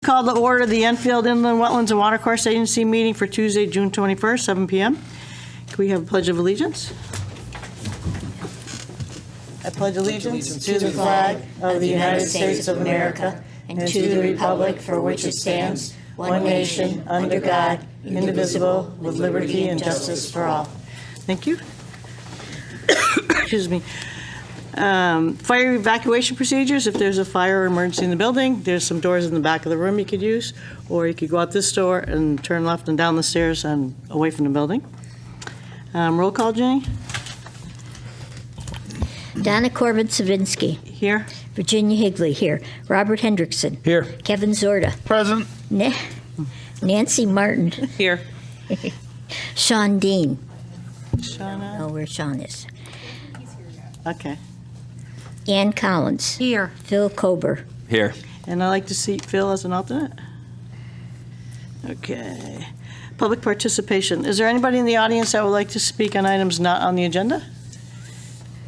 call to order the Enfield Inland Wetlands and Watercourse Agency meeting for Tuesday, June 21st, 7 p.m. Can we have a pledge of allegiance? I pledge allegiance to the flag of the United States of America and to the republic for which it stands, one nation, under God, indivisible, with liberty and justice for all. Thank you. Excuse me. Fire evacuation procedures. If there's a fire or emergency in the building, there's some doors in the back of the room you could use, or you could go out this door and turn left and down the stairs and away from the building. Roll call, Jenny? Donna Corbin-Savinsky. Here. Virginia Higley, here. Robert Hendrickson. Here. Kevin Zorda. Present. Nancy Martin. Here. Sean Dean. Shauna? Oh, where Sean is. Okay. Ann Collins. Here. Phil Kober. Here. And I'd like to see Phil as an alternate. Okay. Public participation. Is there anybody in the audience that would like to speak on items not on the agenda?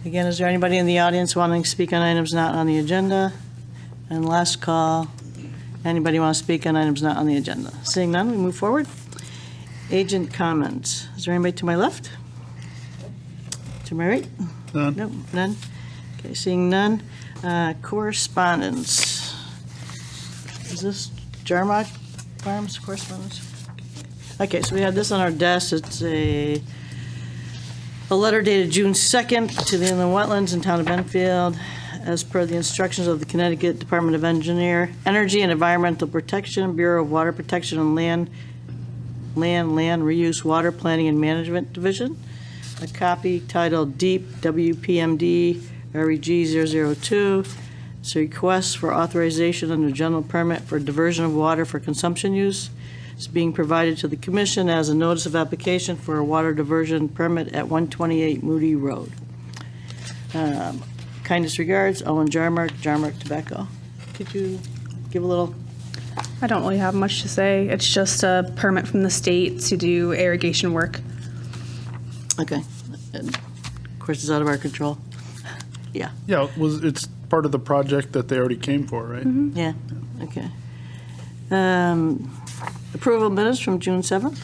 Again, is there anybody in the audience wanting to speak on items not on the agenda? And last call, anybody want to speak on items not on the agenda? Seeing none, we move forward. Agent comments. Is there anybody to my left? To my right? None. No, none. Okay, seeing none. Correspondence. Is this Jarmark Farms correspondence? Okay, so we have this on our desk. It's a letter dated June 2nd to the Inland Wetlands in town of Enfield, as per the instructions of the Connecticut Department of Energy and Environmental Protection, Bureau of Water Protection and Land Reuse, Water Planning and Management Division. A copy titled Deep WPMD REG 002. It's a request for authorization under general permit for diversion of water for consumption use. It's being provided to the commission as a notice of application for a water diversion permit at 128 Moody Road. Kindest regards, Owen Jarmark, Jarmark Tobacco. Could you give a little? I don't really have much to say. It's just a permit from the state to do irrigation work. Okay. And of course, it's out of our control. Yeah. Yeah, it's part of the project that they already came for, right? Mm-hmm. Yeah, okay. Approval of minutes from June 7th?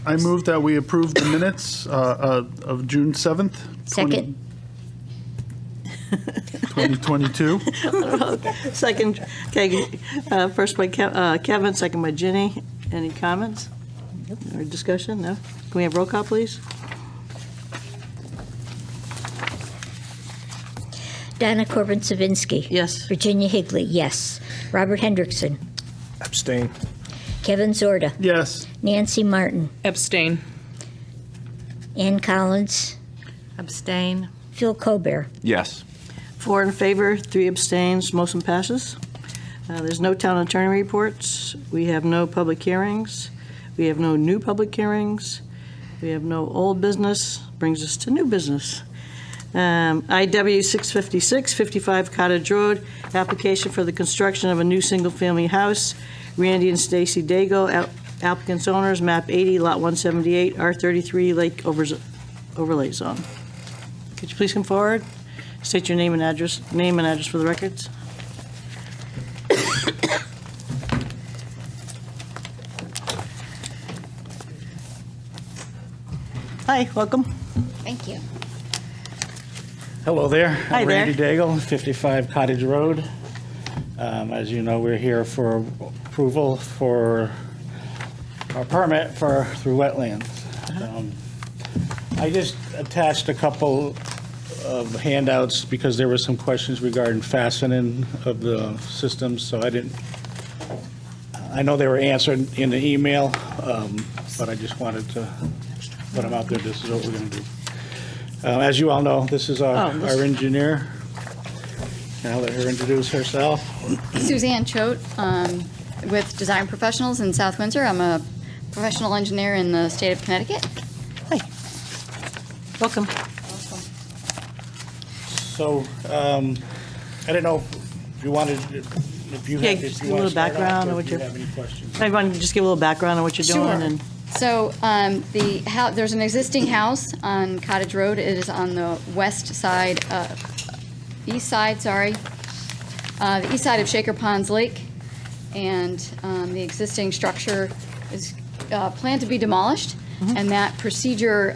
I move that we approve the minutes of June 7th. Second. 2022. Second, okay, first by Kevin, second by Ginny. Any comments or discussion? No? Can we have roll call, please? Donna Corbin-Savinsky. Yes. Virginia Higley, yes. Robert Hendrickson. Abstain. Kevin Zorda. Yes. Nancy Martin. Abstain. Ann Collins. Abstain. Phil Kober. Yes. 4 in favor, 3 abstains, motion passes. There's no town attorney reports. We have no public hearings. We have no new public hearings. We have no old business. Brings us to new business. IW 656, 55 Cottage Road, application for the construction of a new single-family house. Randy and Stacy Dago, applicants owners, map 80, lot 178, R33 Lake Overlay Zone. Could you please come forward? State your name and address for the records. Hi, welcome. Thank you. Hello there. Hi I'm there. Randy Daigle, 55 Cottage Road. As you know, we're here for approval for our permit through wetlands. I just attached a couple of handouts because there were some questions regarding fastening of the systems, so I know they were answered in the email, but I just wanted to put them out there. This is what we're going to do. As you all know, this is our engineer. I'll let her introduce herself. Suzanne Choate with Design Professionals in South Windsor. I'm a professional engineer in the state of Connecticut. Hi. Welcome. So, I didn't know if you wanted, if you Yeah, have, just if a you want little to start background off, on or what if you you're- have any questions. I want to just give a little background on what you're doing. Sure. And So there's an existing house on Cottage Road. It is on the west side, east side, sorry. The east side of Shaker Ponds Lake. and the existing structure is planned to be demolished. And that procedure,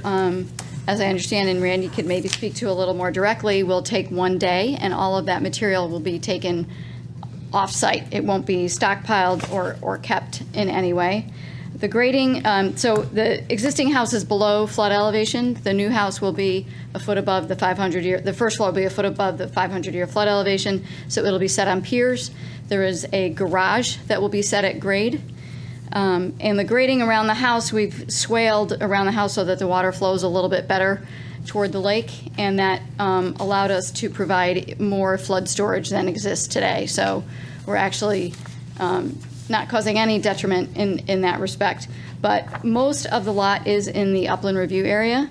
as I understand, and Randy could maybe speak to a little more directly, will take 1 day, and all of that material will be taken off-site. It won't be stockpiled or kept in any way. The grading, so the existing house is below flood elevation. The new house will be a foot above the 500-year, the first floor will be a foot above the 500-year flood elevation, so it'll be set on piers. There is a garage that will be set at grade. And the grading around the house, we've swaled around the house so that the water flows a little bit better toward the lake, and that allowed us to provide more flood storage than exists today. So we're actually not causing any detriment in that respect. But most of the lot is in the upland review area.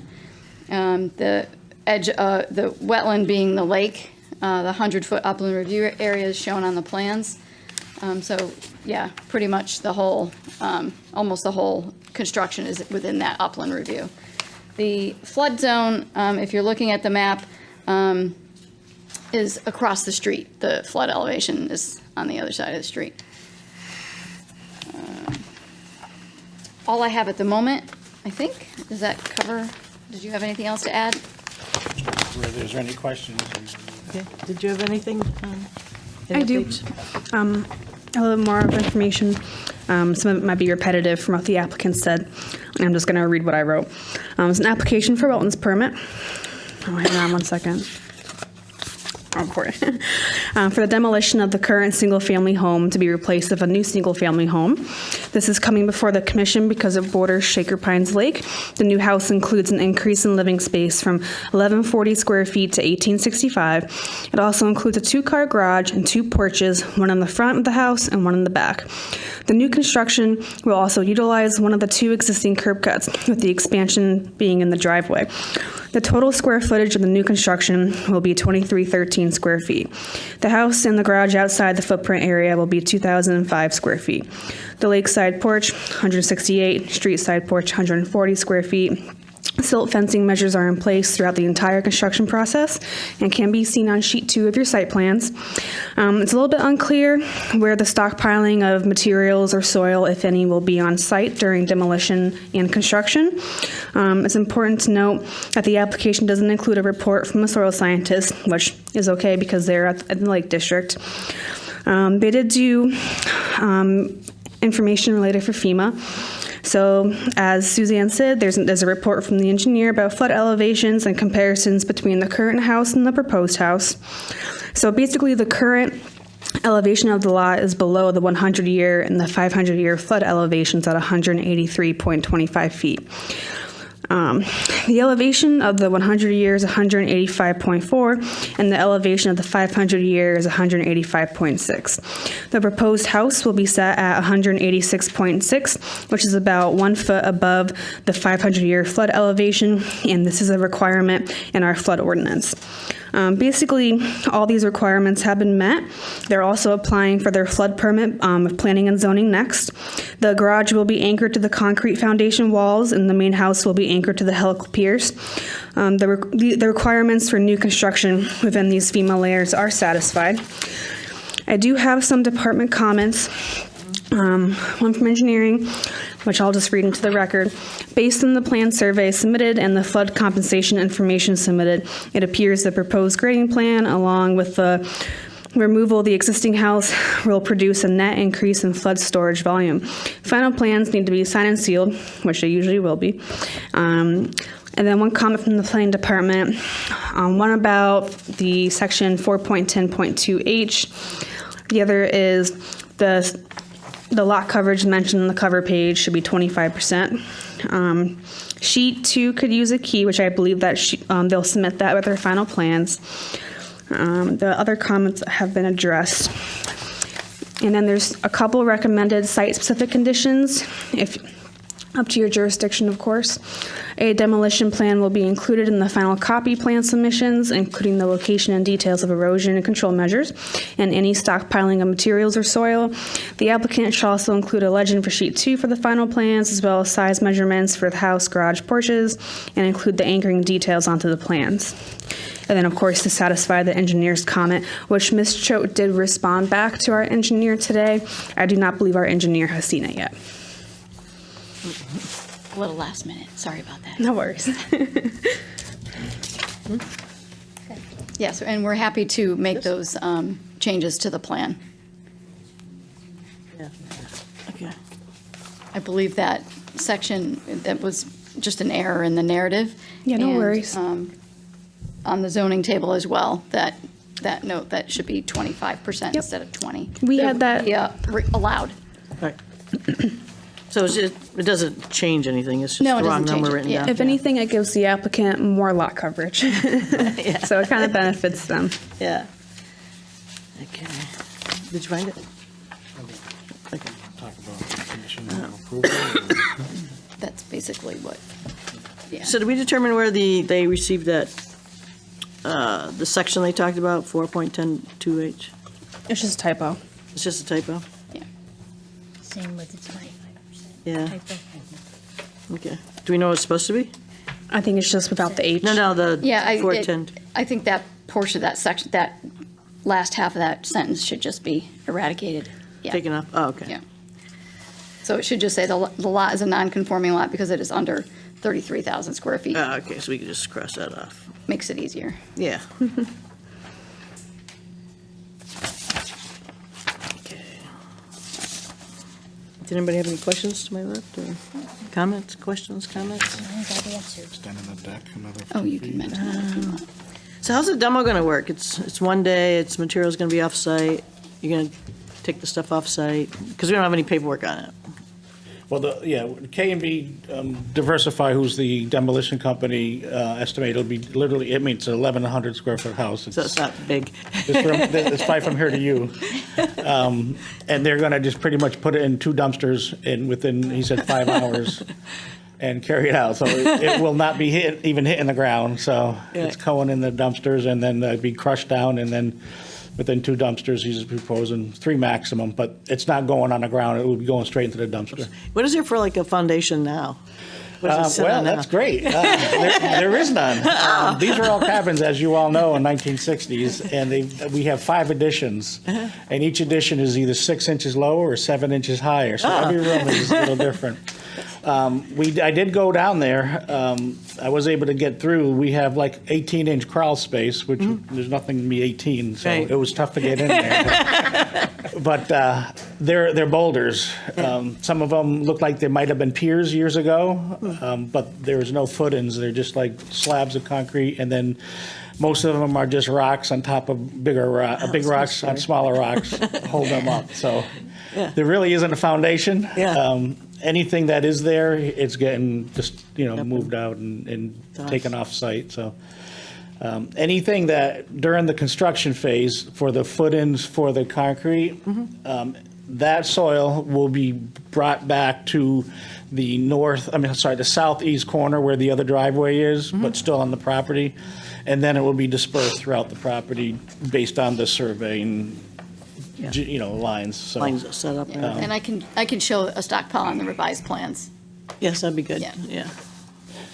The edge, the wetland being the lake, the 100-foot upland review area is shown on the plans. So yeah, pretty much the whole, almost the whole construction is within that upland review. The flood zone, if you're looking at the map, is across the street. The flood elevation is on the other side of the street. All I have at the moment, I think. Does that cover? Did you have anything else to add? Where there's any questions. Okay. Did you have anything? Any I do. updates? A little more of information. Some of it might be repetitive from what the applicant said. I'm just going to read what I wrote. It's an application for wetlands permit. Oh, hang on 1 second. Oh, for the demolition of the current single-family home to be replaced with a new single-family home. This is coming before the commission because it borders Shaker Pines Lake. The new house includes an increase in living space from 1140 square feet to 1865. It also includes a 2-car garage and 2 porches, one in the front of the house and one in the back. The new construction will also utilize one of the 2 existing curb cuts, with the expansion being in the driveway. The total square footage of the new construction will be 2,313 square feet. The house and the garage outside the footprint area will be 2,005 square feet. The lakeside porch, 168, street side porch, 140 square feet. Silt fencing measures are in place throughout the entire construction process and can be seen on sheet 2 of your site plans. It's a little bit unclear where the stockpiling of materials or soil, if any, will be on site during demolition and construction. It's important to note that the application doesn't include a report from a soil scientist, which is okay because they're at the Lake District. They did do information related for FEMA. So, as Suzanne said, there's a report from the engineer about flood elevations and comparisons between the current house and the proposed house. So basically, the current elevation of the lot is below the 100-year and the 500-year flood elevations at 183.25 feet. The elevation of the 100 year is 185.4, and the elevation of the 500 year is 185.6. The proposed house will be set at 186.6, which is about 1 foot above the 500-year flood elevation, and this is a requirement in our flood ordinance. Basically, all these requirements have been met. They're also applying for their flood permit with planning and zoning next. The garage will be anchored to the concrete foundation walls, and the main house will be anchored to the helical piers. The requirements for new construction within these FEMA layers are satisfied. I do have some department comments. One from engineering, which I'll just read into the record. Based on the plan survey submitted and the flood compensation information submitted, it appears the proposed grading plan, along with the removal of the existing house, will produce a net increase in flood storage volume. Final plans need to be signed and sealed, which they usually will be. And then one comment from the planning department, one about the section 4.10.2H. The other is the lot coverage mentioned on the cover page should be 25%. Sheet 2 could use a key, which I believe that they'll submit that with their final plans. The other comments have been addressed. And then there's a couple recommended site-specific conditions. up to your jurisdiction, of course. A demolition plan will be included in the final copy plan submissions, including the location and details of erosion and control measures, and any stockpiling of materials or soil. The applicant shall also include a legend for sheet 2 for the final plans, as well as size measurements for the house, garage, porches, and include the anchoring details onto the plans. And then, of course, to satisfy the engineer's comment, which Ms. Choate did respond back to our engineer today. I do not believe our engineer has seen it yet. A little last minute, sorry about that. No worries. Yes, and we're happy to make those changes to the plan. Yeah. Okay. I believe that section, that was just an error in the narrative. Yeah, no And, worries. On the zoning table as well, that note, that should be 25% instead of 20. We had that- Yeah, allowed. Right. So it doesn't change anything, it's just No, it the wrong doesn't change number it, written yeah. down? If anything, it gives the applicant more lot coverage. So it kind of benefits them. Yeah. Okay. Did you find it? Okay. Talk about conditional approval. or- That's basically what, yeah. So did we determine where they received that, the section they talked about, 4.102H? It's just a typo. It's just a typo? Same with the 25%. Yeah. Typo. Okay. Do we know what it's supposed to be? I think it's just without the H. No, the Yeah, 410. I think that portion of that section, that last half of that sentence should just be eradicated. Yeah. Taken off? Oh, okay. Yeah. So it should just say the lot is a non-conforming lot because it is under 33,000 square feet. Okay, so we can just cross that off. Makes it easier. Yeah. Okay. Did anybody have any questions to my left, or comments, questions, comments? Extending the deck another Oh, few you can feet. mention that if you want. So how's the demo gonna work? It's one day, its material's gonna be off-site, you're gonna take the stuff off-site, because we don't have any paperwork on it. Well, K&B Diversify, who's the demolition company, estimate it'll be literally, it's an 1,100 square foot house. So it's not big. It's probably from here to you. And they're gonna just pretty much put it in 2 dumpsters in within, he said, 5 hours and carry it out. So it will not be even hitting the ground. So it's Yeah. going in the dumpsters and then be crushed down, and then within 2 dumpsters, he's proposing 3 maximum, but it's not going on the ground. It would be going straight into the dumpster. What is there for like a foundation now? What does it sit Well, on now? that's great. There is none. These are all cabins, as you all know, in 1960s, and we have 5 additions, and each addition is either 6 inches lower or 7 inches higher, so every room is a little different. I did go down there. I was able to get through. We have like 18-inch crawl space, which there's nothing to be 18, so Right. it was tough to get in there. But they're boulders. Some of them look like they might have been piers years ago, but there's no footings. They're just like slabs of concrete, and then most of them are just rocks on top of big rocks on smaller rocks, hold them up. So there really isn't a foundation. Yeah. Anything that is there, it's getting just moved out and Nice. taken off site. So. Anything that during the construction phase for the footings for the concrete, that soil will be brought back to the the southeast corner where the other driveway is, but still on the property. And then it will be dispersed throughout the property based on the surveying, lines. So, Lines set up. Yeah. And I can show a stockpile on the revised plans. Yes, that'd be good, Yeah. yeah.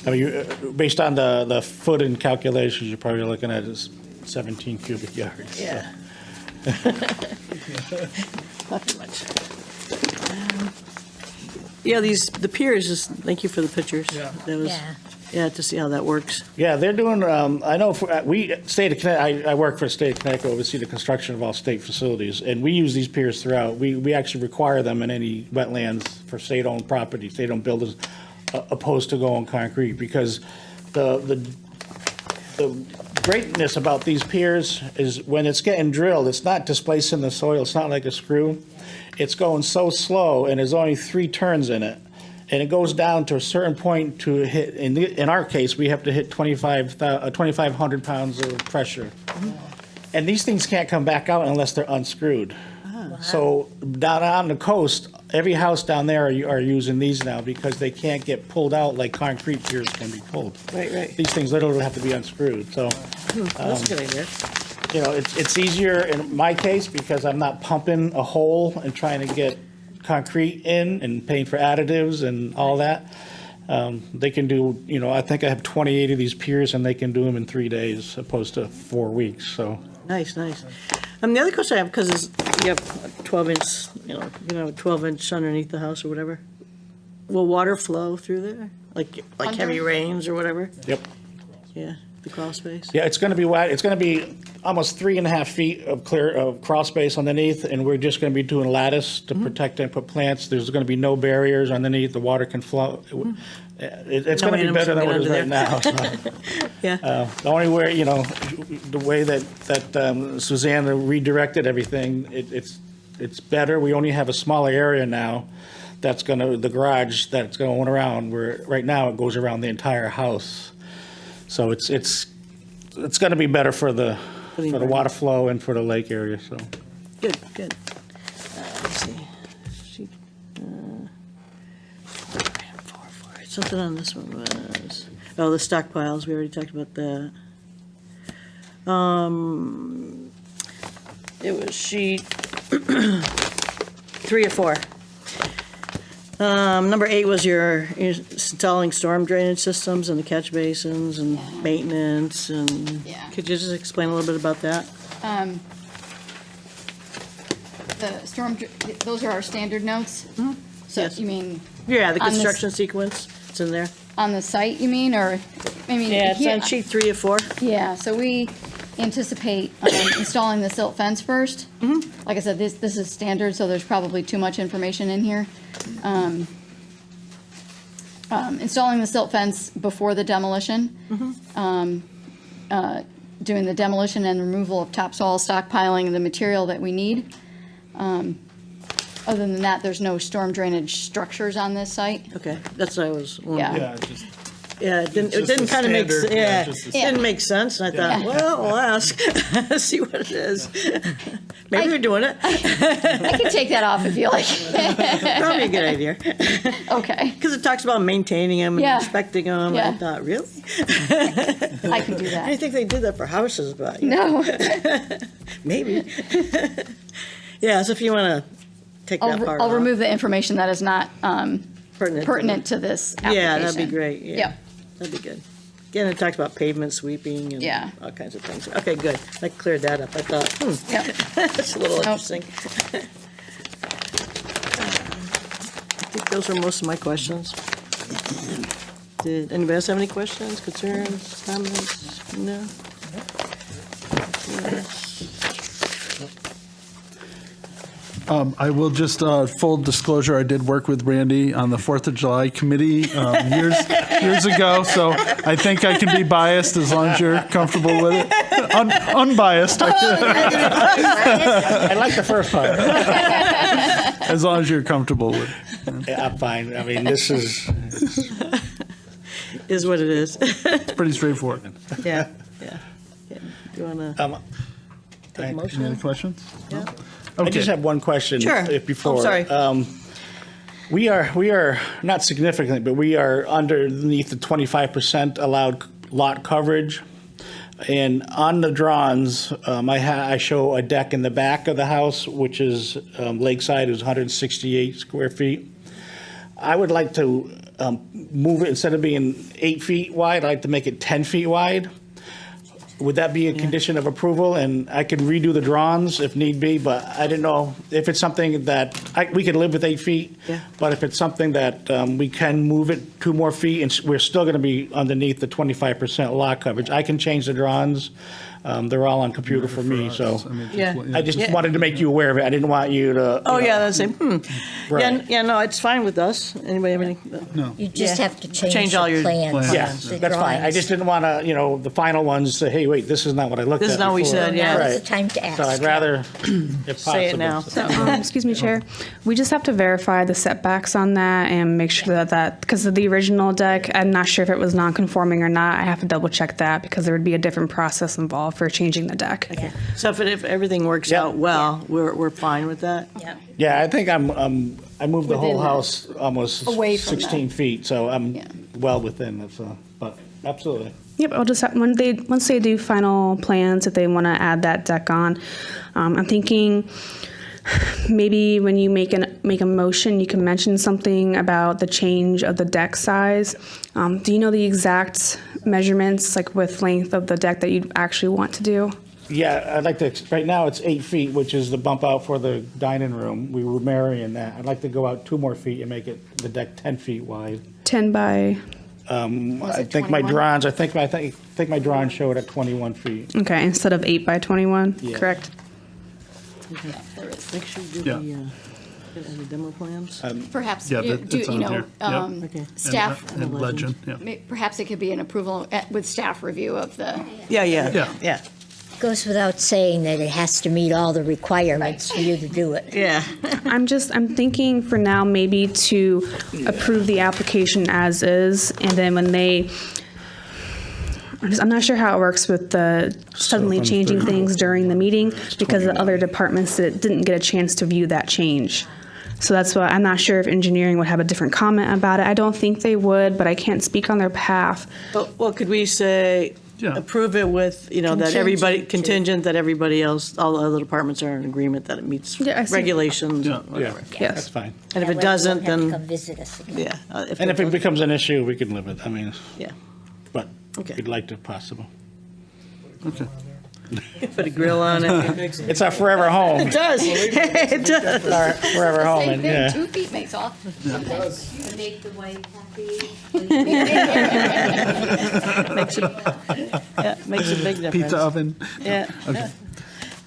I mean, based on the footing calculations, you're probably looking at is 17 cubic yards. so. Yeah. Not too much. Yeah, the piers, just, thank you for the pictures. Yeah. Yeah, to see how that works. Yeah, they're doing, I know, I work for the state of Connecticut, oversee the construction of all state facilities, and we use these piers throughout. We actually require them in any wetlands for state-owned property, state-owned buildings, opposed to going concrete, because the greatness about these piers is when it's getting drilled, it's not displacing the soil, it's not like a screw. It's going so slow, and there's only 3 turns in it. And it goes down to a certain point to hit, in our case, we have to hit 2,500 pounds of pressure. And these things can't come back out unless they're unscrewed. So down on the coast, every house down there are using these now because they can't get pulled out like concrete piers can be pulled. Right. These things literally have to be unscrewed, so, That's a good idea. you know, it's easier in my case because I'm not pumping a hole and trying to get concrete in and paying for additives and all that. They can do, you know, I think I have 28 of these piers and they can do them in 3 days opposed to 4 weeks, so. Nice. The other question I have, because you have a 12-inch, you know, a 12-inch underneath the house or whatever. Will water flow through there? Like heavy Under? rains or whatever? Yep. Yeah, the crawl space? Yeah, it's gonna be wide, it's gonna be almost 3.5 feet of crawl space underneath, and we're just gonna be doing lattice to protect and put plants. There's gonna be no barriers underneath, the water can flow. It's No gonna be animals better than can what it is get right under now. so. Yeah, The only way, you know, the way that Susanna redirected everything, it's better. We only have a smaller area now that's the garage that's going around, where right now it goes around the entire house. So it's gonna be better for the water flow and for the lake area, so. good. Let's see. Sheet, 4. Something on this one was, the stockpiles, we already talked about that. It was sheet 3 or 4. Number 8 was your installing storm drainage systems and the catch basins and maintenance, and Yeah. could you just explain a little bit about that? The those are our standard notes? So Yes. you mean Yeah, the On this- construction sequence, it's in there. on the site, you mean, or, I mean? Yeah, it's here- on sheet 3 or 4. Yeah, so we anticipate installing the silt fence first. Like I said, this is standard, so there's probably too much information in here. Installing the silt fence before the demolition. Doing the demolition and removal of topsoil, stockpiling the material that we need. Other than that, there's no storm drainage structures on this site. Okay, that's what I was wondering. Yeah. Yeah, it just didn't a kind of make, standard, yeah, just a didn't make sense, and I thought, well, we'll ask, see what it is. Maybe you're doing it, I can take that off if you like. probably a good idea. Okay, Because it talks about maintaining them and Yeah. inspecting them, and I Yeah. thought, really? I can do I that. didn't think they did that for houses, but No, maybe. Yeah, so if you want to take that part I'll off. remove the information that is not pertinent to this application. Yeah, that'd be great, yeah. Yep. That'd be good. Again, it talks about pavement sweeping and Yeah. all kinds of things. Okay, good. That cleared that up. I thought, Yep. that's a little Nope. interesting. I think those were most of my questions. Did anybody else have any questions, concerns, comments? No? I will just, full disclosure, I did work with Randy on the 4th of July committee years ago, so I think I can be biased as long as you're comfortable with it. Unbiased, I like the first part. as long as you're comfortable with it. Yeah, I'm fine. I mean, this is, Is what it is. It's pretty straightforward. Yeah. Do you want to take a Any motion? other questions? Yeah. I Okay. just have one question. Sure. Before. Oh, sorry. We are not significantly, but we are underneath the 25% allowed lot coverage. And on the drawings, I show a deck in the back of the house, which is lakeside, is 168 square feet. I would like to move it, instead of being 8 feet wide, I'd like to make it 10 feet wide. Would that be a condition of approval? And I could redo the drawings if need be, but I didn't know if it's something that, we could live with 8 feet. Yeah. But if it's something that we can move it 2 more feet, and we're still going to be underneath the 25% lot coverage, I can change the drawings. They're all on computer for me, so Yeah. I just wanted to make you aware of it. I didn't want you to. Oh, you know, yeah, that's it. Right. Yeah, no, it's fine with us. Anybody have any? You just Yeah. have to change Change all the your plans. Yes, the that's fine. I drawings. just didn't want to, the final ones say, hey, wait, this is not what I looked at This is not what we before. said, yeah. Now's Right. the time to ask. So I'd rather, if possible. Say it now. Excuse me, Chair. We just have to verify the setbacks on that and make sure that, because of the original deck, I'm not sure if it was non-conforming or not. I have to double check that because there would be a different process involved. all for changing the deck. So if everything works Yeah. out well, we're fine with that? Yeah. Yeah, I think I moved the whole Within the- house almost Away from 16 that. feet, so I'm Yeah. well within it, so, but absolutely. Yep, I'll just have, once they do final plans, if they want to add that deck on, I'm thinking maybe when you make a motion, you can mention something about the change of the deck size. Do you know the exact measurements, like width, length of the deck that you actually want to do? Yeah, I'd like to, right now it's 8 feet, which is the bump out for the dining room. We were marrying that. I'd like to go out 2 more feet and make it, the deck 10 feet wide. 10 by, I it think my 21? drawings, I think my drawings show it at 21 feet. okay, instead of 8 by 21, Yeah. correct? There is. Make sure you do Yeah. the demo plans. Perhaps, Yeah, you that- do, it's you on know, here. Yep. Okay. staff, And legend, yeah. perhaps it could be an approval with staff review of the, Yeah, Yeah. yeah. Goes without saying that it has to meet all the requirements for you to do it. Yeah. I'm thinking for now maybe to approve the application as is, and then when I'm not sure how it works with the suddenly changing things during the meeting, because the other departments didn't get a chance to view that change. So that's why I'm not sure if engineering would have a different comment about it. I don't think they would, but I can't speak on their behalf. Well, could we say, Yeah. approve it with, that everybody, Contingent to- contingent that everybody else, all the other departments are in agreement that it meets Yeah, I see. regulations, Yeah. whatever. Yeah, Yes. that's fine. And if That it way you doesn't, won't have to then, come visit us again. yeah. And if it becomes an issue, we can live with it. I mean, Yeah, but Okay. we'd like to possible. Okay. put a grill on it. It's our forever home. It does, it does. Our forever home, same and thing, yeah. 2 feet makes all. Make the wife happy. Yeah, makes a big difference. Pizza oven. Yeah.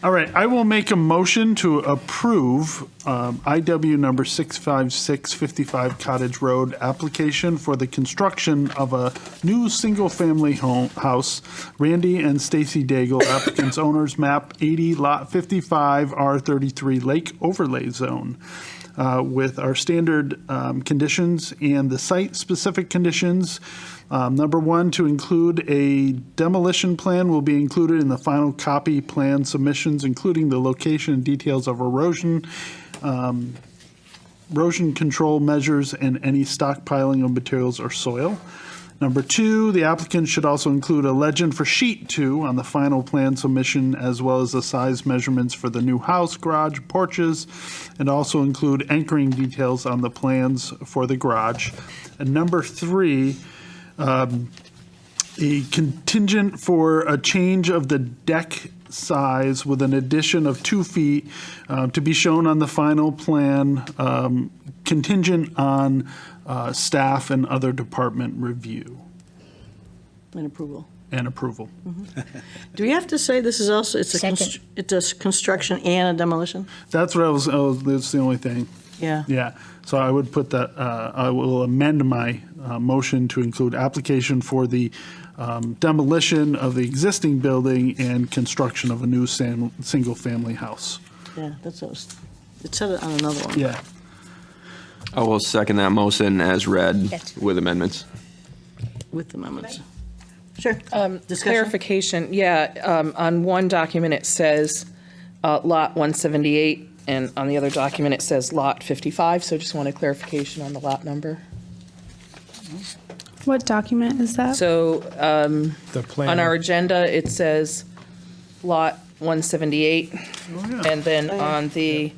All right, I will make a motion to approve IW number 65655 Cottage Road application for the construction of a new single-family house. Randy and Stacy Daigle, applicants, owners, map 80, lot 55, R33 Lake Overlay Zone, with our standard conditions and the site-specific conditions. Number 1, to include a demolition plan will be included in the final copy plan submissions, including the location and details of erosion control measures, and any stockpiling of materials or soil. Number 2, the applicant should also include a legend for sheet 2 on the final plan submission, as well as the size measurements for the new house, garage, porches, and also include anchoring details on the plans for the garage. And number 3, a contingent for a change of the deck size with an addition of 2 feet to be shown on the final plan, contingent on staff and other department review And approval. and approval. Do we have to say this is also, it's Second. it's a construction and a demolition? That's what that's the only thing. Yeah. Yeah, so I would put that, I will amend my motion to include application for the demolition of the existing building and construction of a new single-family house. Yeah, that's what it said it on another one. Yeah. I will second that motion as read That's- with amendments. With the amendments. Sure. Discussion? Clarification, yeah, on one document it says lot 178, and on the other document it says lot 55, so just wanted clarification on the lot number. What document is that? So The plan. on our agenda, it says lot 178, and then on the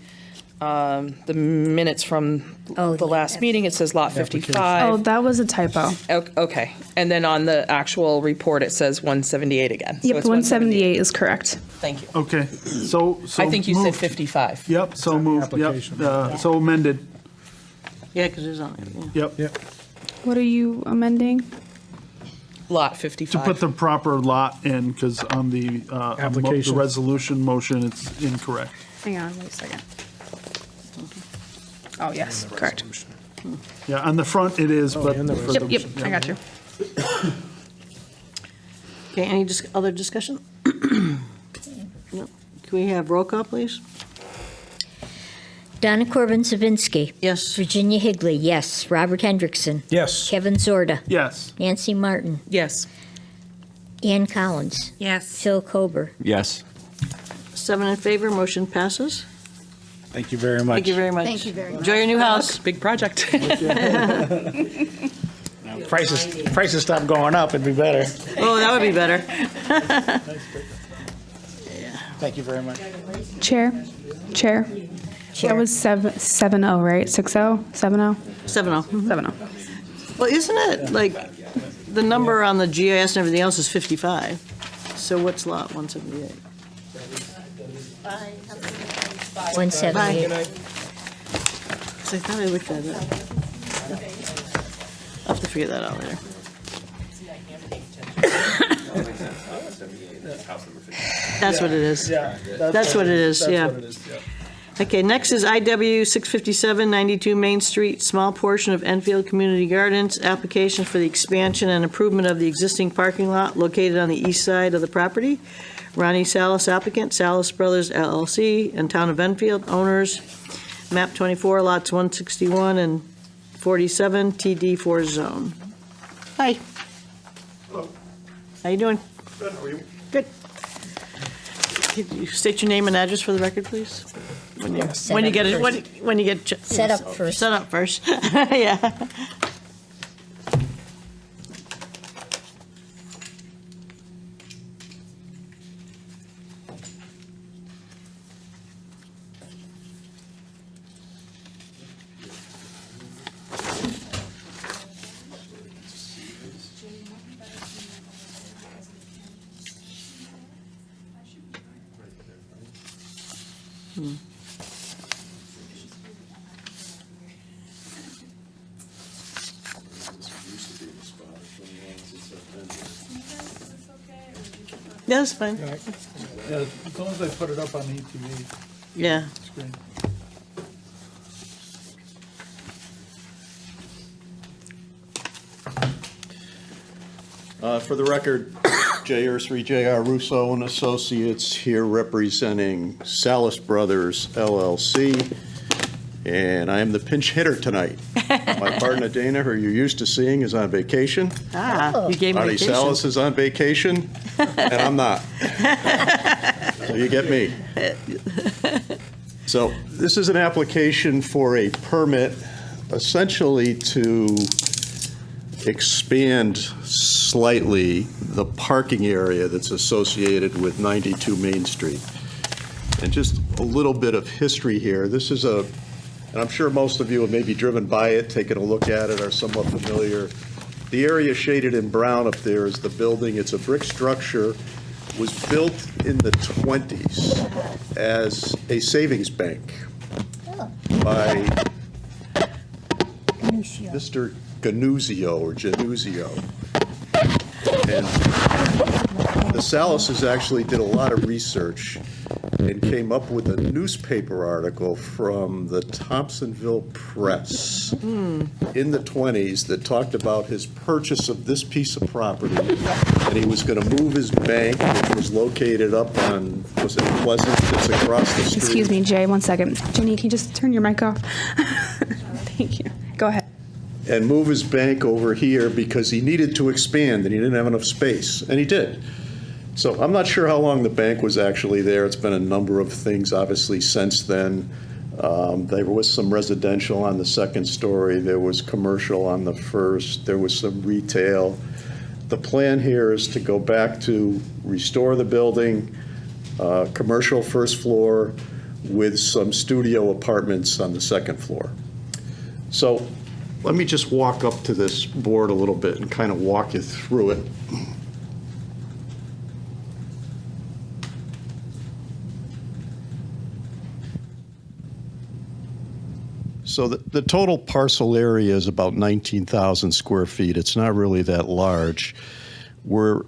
minutes from Oh, the last meeting, it says lot Oh, 55. that was a typo. Okay, and then on the actual report, it says 178 again. So Yep, it's 178 is correct. Thank you. Okay, so. I think you said moved. 55. Yep, so moved, yep, so amended, Yeah, because there's on there, yeah. yep. What are you amending? Lot To 55. put the proper lot in, because on the, the Application. resolution motion, it's incorrect. Hang on, wait a second. Oh, yes, correct. Yeah, on the front it is, but. for Yep, the- yep, I got you. Okay, any other discussion? No. Can we have roll call, please? Donna Corbin Zabinski. Yes. Virginia Higley, yes. Robert Hendrickson. Yes. Kevin Zorda. Yes, Nancy Martin. Yes. Ann Collins. Yes. Phil Kober. Yes. 7 in favor, motion passes. Thank you very much. Thank you very much. Thank you very much. Enjoy your new house. Big project. Prices stop going up, it'd be better. Oh, that would be better. Thank you very much. Chair. That was 7-0, right? 6-0? 7-0? 7-0. 7-0. Well, isn't it like the number on the GIS and everything else is 55? So what's lot 178? 178. So I thought I looked at it. I'll have to figure that out later. That's what it is. That's what it is, yeah. Okay, next is IW 657, 92 Main Street, small portion of Enfield Community Gardens, application for the expansion and improvement of the existing parking lot located on the east side of the property. Ronnie Salas applicant, Salas Brothers LLC, and Town of Enfield, owners, map 24, lots 161 and 47, TD4 zone. Hi. Hello. How you doing? Good, how are you? Good. Could you state your name and address for the record, please? When you get it, when you get Set up first. set up first. Yeah. Yeah, that's fine. Yeah, as long as I put it up on ETV Yeah. screen. For the record, J. Ursary, J.R. Russo and Associates here representing Salas Brothers LLC, and I am the pinch hitter tonight. My partner Dana, who you're used to seeing, is on vacation. You gave me Marty vacation. Salas is on vacation, and I'm not. So you get me. So this is an application for a permit essentially to expand slightly the parking area that's associated with 92 Main Street. And just a little bit of history here. This is and I'm sure most of you have maybe driven by it, taken a look at it, are somewhat familiar. The area shaded in brown up there is the building. It's a brick structure, was built in the 20s as a savings bank by Mr. Ganuzio or Januzio. And the Salases actually did a lot of research and came up with a newspaper article from the Thompsonville Press in the 20s that talked about his purchase of this piece of property, and he was going to move his bank, which was located up on, was it Pleasant, that's across the street. Excuse me, Jay, 1 second. Jenny, can you just turn your mic off? Thank you. Go ahead. And move his bank over here because he needed to expand and he didn't have enough space, and he did. So I'm not sure how long the bank was actually there. It's been a number of things, obviously, since then. There was some residential on the second story. There was commercial on the first. There was some retail. The plan here is to go back to restore the building, commercial first floor with some studio apartments on the second floor. So let me just walk up to this board a little bit and kind of walk you through it. So the total parcel area is about 19,000 square feet. It's not really that large. We're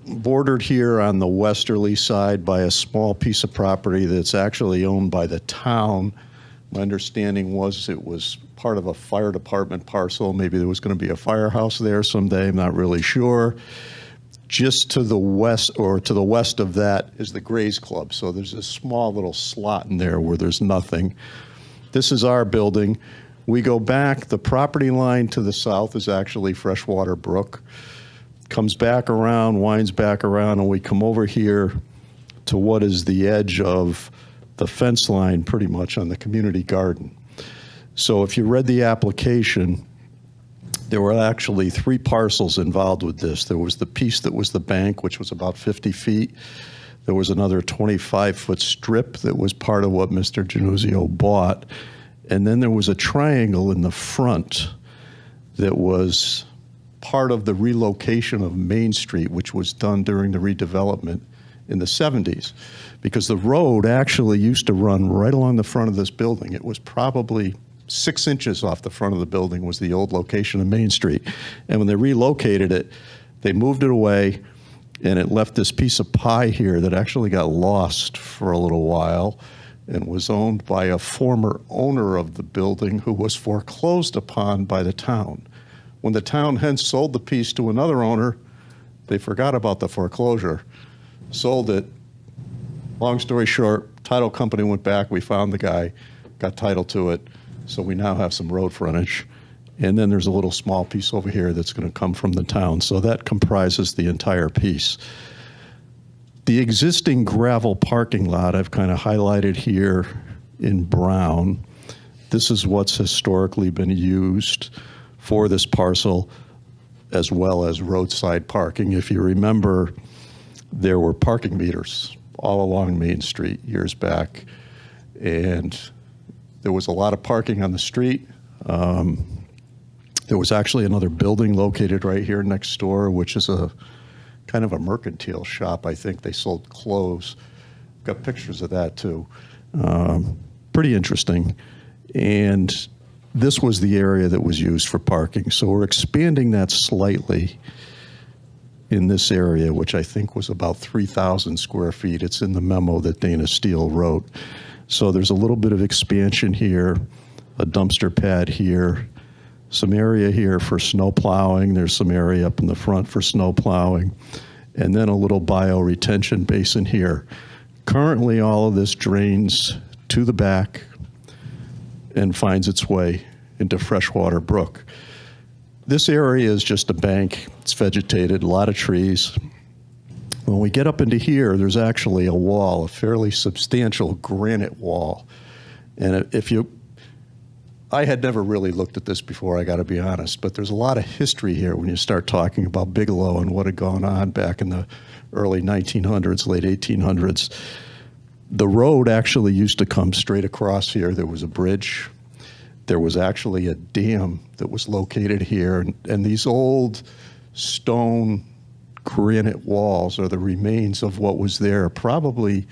bordered here on the westerly side by a small piece of property that's actually owned by the town. My understanding was it was part of a fire department parcel. Maybe there was going to be a firehouse there someday. I'm not really sure. Just to the west, or to the west of that, is the Grays Club. So there's a small little slot in there where there's nothing. This is our building. We go back, the property line to the south is actually Freshwater Brook. comes back around, winds back around, and we come over here to what is the edge of the fence line pretty much on the community garden. So if you read the application, there were actually 3 parcels involved with this. There was the piece that was the bank, which was about 50 feet. There was another 25-foot strip that was part of what Mr. Januzio bought. And then there was a triangle in the front that was part of the relocation of Main Street, which was done during the redevelopment in the 70s. Because the road actually used to run right along the front of this building. It was probably 6 inches off the front of the building was the old location of Main Street. And when they relocated it, they moved it away, and it left this piece of pie here that actually got lost for a little while and was owned by a former owner of the building who was foreclosed upon by the town. When the town hence sold the piece to another owner, they forgot about the foreclosure, sold it. Long story short, title company went back, we found the guy, got title to it, so we now have some road frontage. And then there's a little small piece over here that's going to come from the town. So that comprises the entire piece. The existing gravel parking lot I've kind of highlighted here in brown. This is what's historically been used for this parcel, as well as roadside parking. If you remember, there were parking meters all along Main Street years back, and there was a lot of parking on the street. There was actually another building located right here next door, which is a kind of a mercantile shop. I think they sold clothes. Got pictures of that too. Pretty interesting. And this was the area that was used for parking. So we're expanding that slightly in this area, which I think was about 3,000 square feet. It's in the memo that Dana Steele wrote. So there's a little bit of expansion here, a dumpster pad here, some area here for snow plowing. There's some area up in the front for snow plowing, and then a little bioretention basin here. Currently, all of this drains to the back and finds its way into Freshwater Brook. This area is just a bank. It's vegetated, a lot of trees. When we get up into here, there's actually a wall, a fairly substantial granite wall. And I had never really looked at this before, I got to be honest, but there's a lot of history here when you start talking about Bigelow and what had gone on back in the early 1900s, late 1800s. The road actually used to come straight across here. There was a bridge. There was actually a dam that was located here, and these old stone granite walls are the remains of what was there probably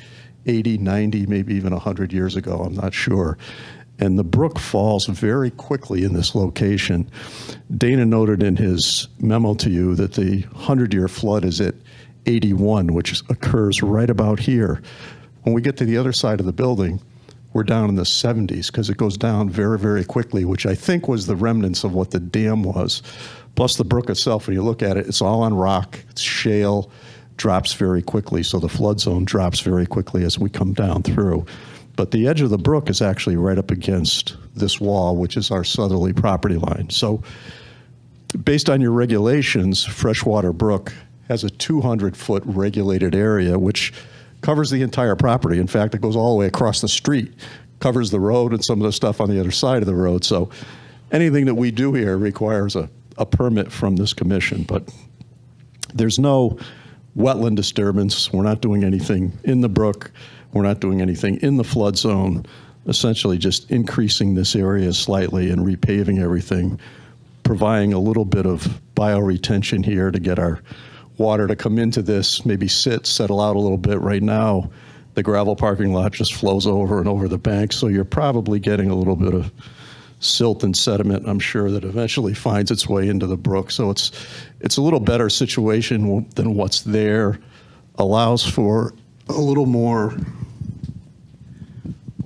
80, 90, maybe even 100 years ago, I'm not sure. And the brook falls very quickly in this location. Dana noted in his memo to you that the 100-year flood is at 81, which occurs right about here. When we get to the other side of the building, we're down in the 70s because it goes down very, very quickly, which I think was the remnants of what the dam was. Plus the brook itself, when you look at it, it's all on rock, it's shale, drops very quickly, so the flood zone drops very quickly as we come down through. But the edge of the brook is actually right up against this wall, which is our southerly property line. So based on your regulations, Freshwater Brook has a 200-foot regulated area, which covers the entire property. In fact, it goes all the way across the street, covers the road and some of the stuff on the other side of the road. So anything that we do here requires a permit from this commission, but there's no wetland disturbance. We're not doing anything in the brook. We're not doing anything in the flood zone, essentially just increasing this area slightly and repaving everything, providing a little bit of bioretention here to get our water to come into this, maybe settle out a little bit. Right now, the gravel parking lot just flows over and over the bank, so you're probably getting a little bit of silt and sediment, I'm sure, that eventually finds its way into the brook. So it's a little better situation than what's there, allows for a little more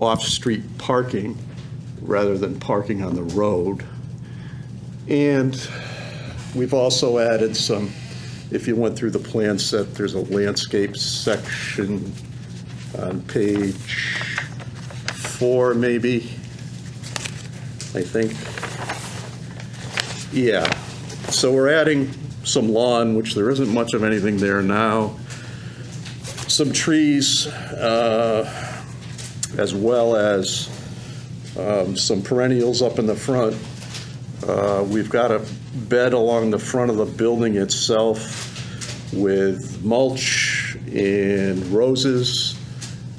off-street parking rather than parking on the road. And we've also added some, if you went through the plan set, there's a landscape section on page 4, maybe, I think. Yeah, so we're adding some lawn, which there isn't much of anything there now, some trees, as well as some perennials up in the front. We've got a bed along the front of the building itself with mulch and roses,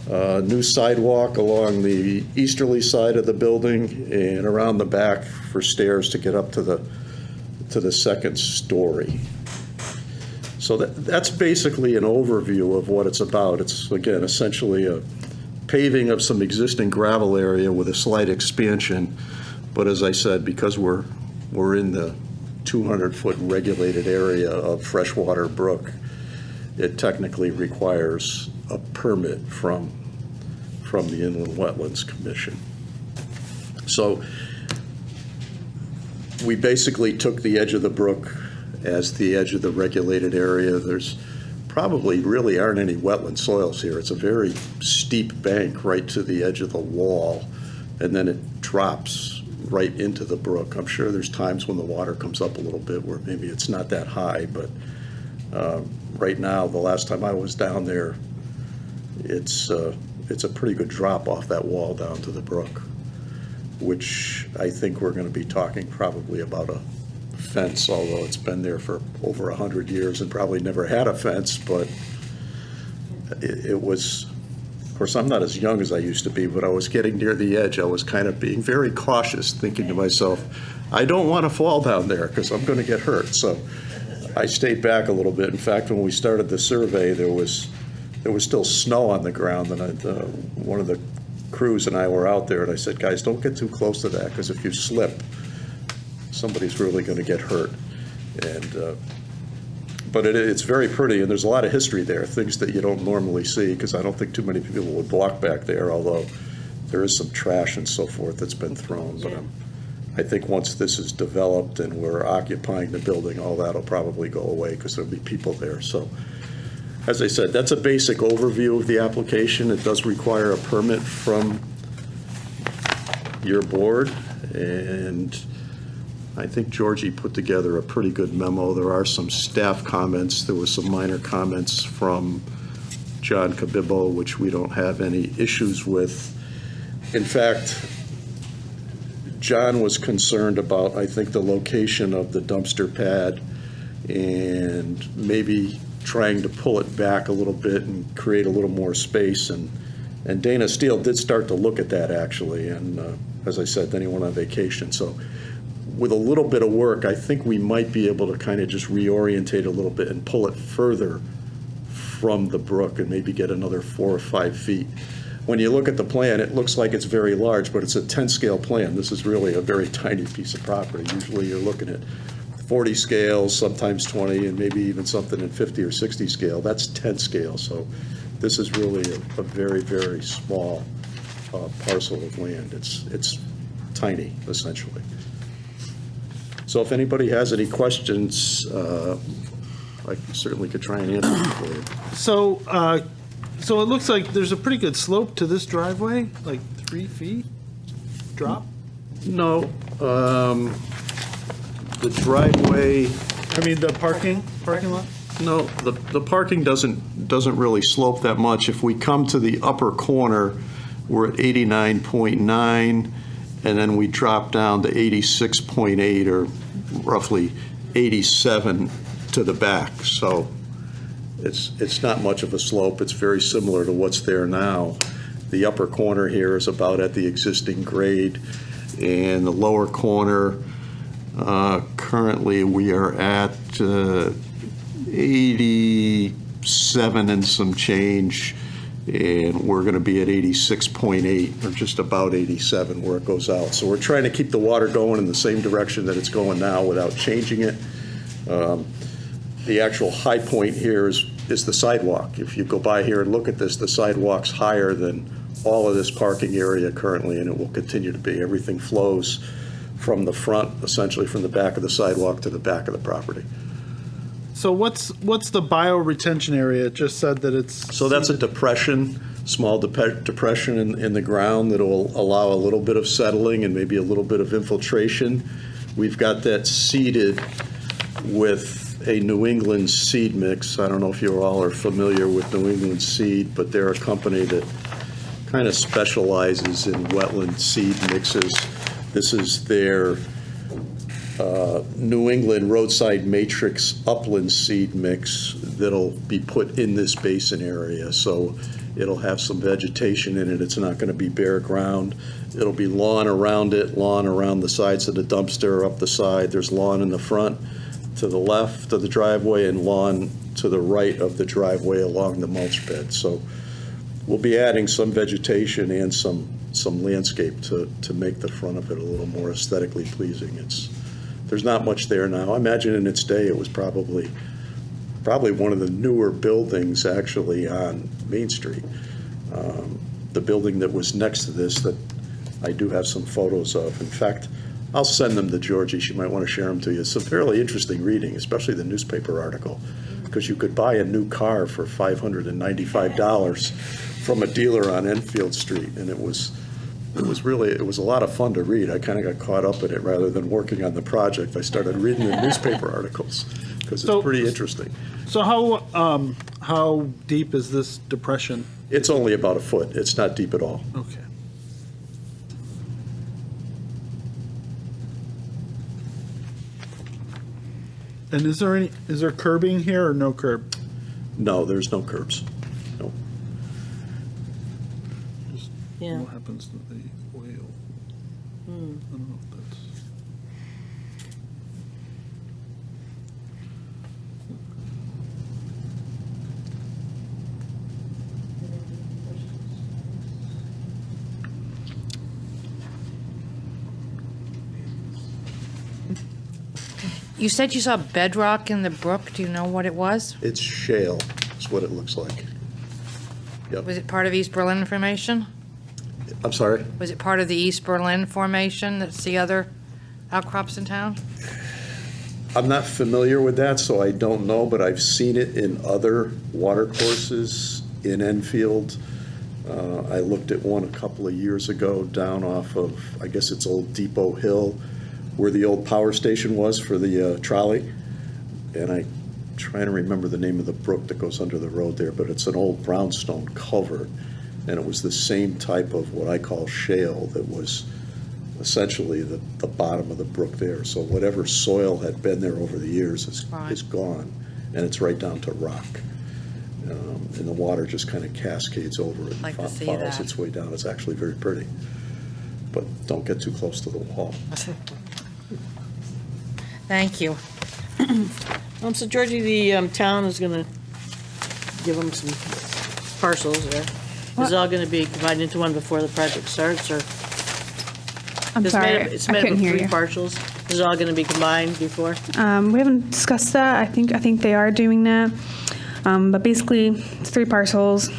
new sidewalk along the easterly side of the building and around the back for stairs to get up to the second story. So that's basically an overview of what it's about. It's, again, essentially a paving of some existing gravel area with a slight expansion. But as I said, because we're in the 200-foot regulated area of freshwater brook, it technically requires a permit from the Inland Wetlands Commission. So we basically took the edge of the brook as the edge of the regulated area. There's probably really aren't any wetland soils here. It's a very steep bank right to the edge of the wall, and then it drops right into the brook. I'm sure there's times when the water comes up a little bit where maybe it's not that high, but right now, the last time I was down there, it's a pretty good drop off that wall down to the brook, which I think we're going to be talking probably about a fence, although it's been there for over 100 years and probably never had a fence, but it was, of course, I'm not as young as I used to be, but I was getting near the edge. I was kind of being very cautious, thinking to myself, I don't want to fall down there because I'm going to get hurt. So I stayed back a little bit. In fact, when we started the survey, there was still snow on the ground, and one of the crews and I were out there, and I said, guys, don't get too close to that, because if you slip, somebody's really going to get hurt. And but it's very pretty, and there's a lot of history there, things that you don't normally see, because I don't think too many people would walk back there, although there is some trash and so forth that's been thrown. But I think once this is developed and we're occupying the building, all that'll probably go away because there'll be people there. So, as I said, that's a basic overview of the application. It does require a permit from your board, and I think Georgie put together a pretty good memo. There are some staff comments. There were some minor comments from John Cabibbo, which we don't have any issues with. In fact, John was concerned about, I think, the location of the dumpster pad and maybe trying to pull it back a little bit and create a little more space. And Dana Steele did start to look at that, actually. And as I said, then he went on vacation. So with a little bit of work, I think we might be able to kind of just reorientate a little bit and pull it further from the brook and maybe get another 4 or 5 feet. When you look at the plan, it looks like it's very large, but it's a 10-scale plan. This is really a very tiny piece of property. Usually you're looking at 40 scales, sometimes 20, and maybe even something in 50 or 60 scale. That's 10 scale. So this is really a very, very small parcel of land. It's tiny, essentially. So if anybody has any questions, I certainly could try and answer them for you. So it looks like there's a pretty good slope to this driveway, like 3 feet drop? No, the driveway, I mean, the parking lot? no, the parking doesn't really slope that much. If we come to the upper corner, we're at 89.9, and then we drop down to 86.8, or roughly 87 to the back. So it's not much of a slope. It's very similar to what's there now. The upper corner here is about at the existing grade, and the lower corner, currently we are at 87 and some change, and we're going to be at 86.8, or just about 87 where it goes out. So we're trying to keep the water going in the same direction that it's going now without changing it. The actual high point here is the sidewalk. If you go by here and look at this, the sidewalk's higher than all of this parking area currently, and it will continue to be. Everything flows from the front, essentially from the back of the sidewalk to the back of the property. So what's the bioretention area? It just said that it's... So that's a depression, small depression in the ground that will allow a little bit of settling and maybe a little bit of infiltration. We've got that seeded with a New England seed mix. I don't know if you all are familiar with New England Seed, but they're a company that kind of specializes in wetland seed mixes. This is their New England Roadside Matrix Upland Seed Mix that'll be put in this basin area. So it'll have some vegetation in it. It's not going to be bare ground. It'll be lawn around it, lawn around the sides of the dumpster, up the side. There's lawn in the front, to the left of the driveway, and lawn to the right of the driveway along the mulch bed. So we'll be adding some vegetation and some landscape to make the front of it a little more aesthetically pleasing. There's not much there now. I imagine in its day it was probably one of the newer buildings actually on Main Street. The building that was next to this that I do have some photos of. In fact, I'll send them to Georgie. She might want to share them to you. It's some fairly interesting reading, especially the newspaper article, because you could buy a new car for $595 from a dealer on Enfield Street, and it was a lot of fun to read. I kind of got caught up in it rather than working on the project. I started reading the newspaper articles because it's pretty interesting. So how deep is this depression? It's only about a foot. It's not deep at all. Okay. And is there curbing here or no curb? No, there's no curbs. No. Yeah. What happens to the oil? I don't know if that's. You said you saw bedrock in the brook. Do you know what it was? It's shale, is what it looks like. Yep. Was it part of East Berlin Formation? I'm sorry? Was it part of the East Berlin Formation that's the other outcrops in town? I'm not familiar with that, so I don't know, but I've seen it in other water courses in Enfield. I looked at one a couple of years ago down off of, I guess it's Old Depot Hill, where the old power station was for the trolley. And I'm trying to remember the name of the brook that goes under the road there, but it's an old brownstone culvert. And it was the same type of what I call shale that was essentially the bottom of the brook there. So whatever soil had been there over the years is gone, and it's right down to rock. And the water just kind of cascades over it Like to and see follows that. its way down. It's actually very pretty. But don't get too close to the wall. Thank you. So Georgie, the town is going to give them some parcels there. Is it all going to be divided into one before the project starts, or? I'm sorry, It's I made up couldn't of hear three you. parcels. Is it all going to be combined before? We haven't discussed that. I think they are doing that. But basically, it's 3 parcels.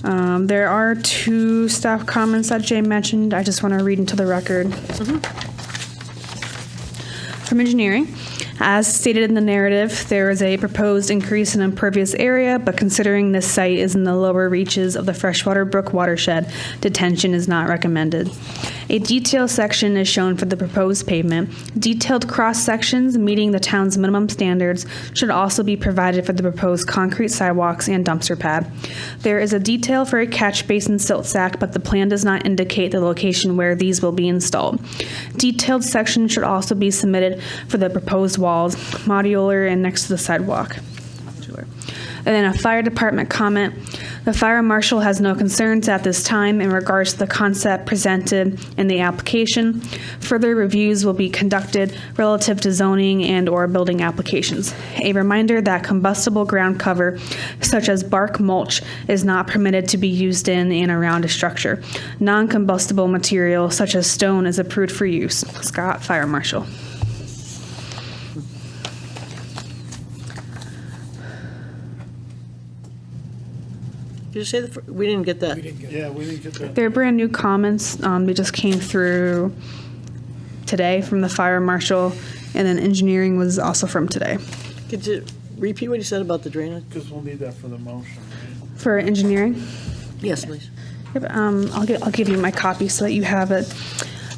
There are 2 staff comments that Jay mentioned. I just want to read into the record. From engineering, as stated in the narrative, there is a proposed increase in impervious area, but considering this site is in the lower reaches of the Freshwater Brook watershed, detention is not recommended. A detail section is shown for the proposed pavement. Detailed cross-sections meeting the town's minimum standards should also be provided for the proposed concrete sidewalks and dumpster pad. There is a detail for a catch basin silt sack, but the plan does not indicate the location where these will be installed. Detailed sections should also be submitted for the proposed walls, modular and next to the sidewalk. And then a fire department comment. The fire marshal has no concerns at this time in regards to the concept presented in the application. Further reviews will be conducted relative to zoning and/or building applications. A reminder that combustible ground cover, such as bark mulch, is not permitted to be used in and around a structure. Non-combustible material, such as stone, is approved for use. Scott, Fire Marshal. Did you say we didn't get that? Yeah, we didn't get that. They're brand new comments. They just came through today from the fire marshal, and then engineering was also from today. Could you repeat what you said about the drainage? Because we'll need that for the motion, right? For engineering, Yes, please. Yep, I'll give you my copy so that you have it.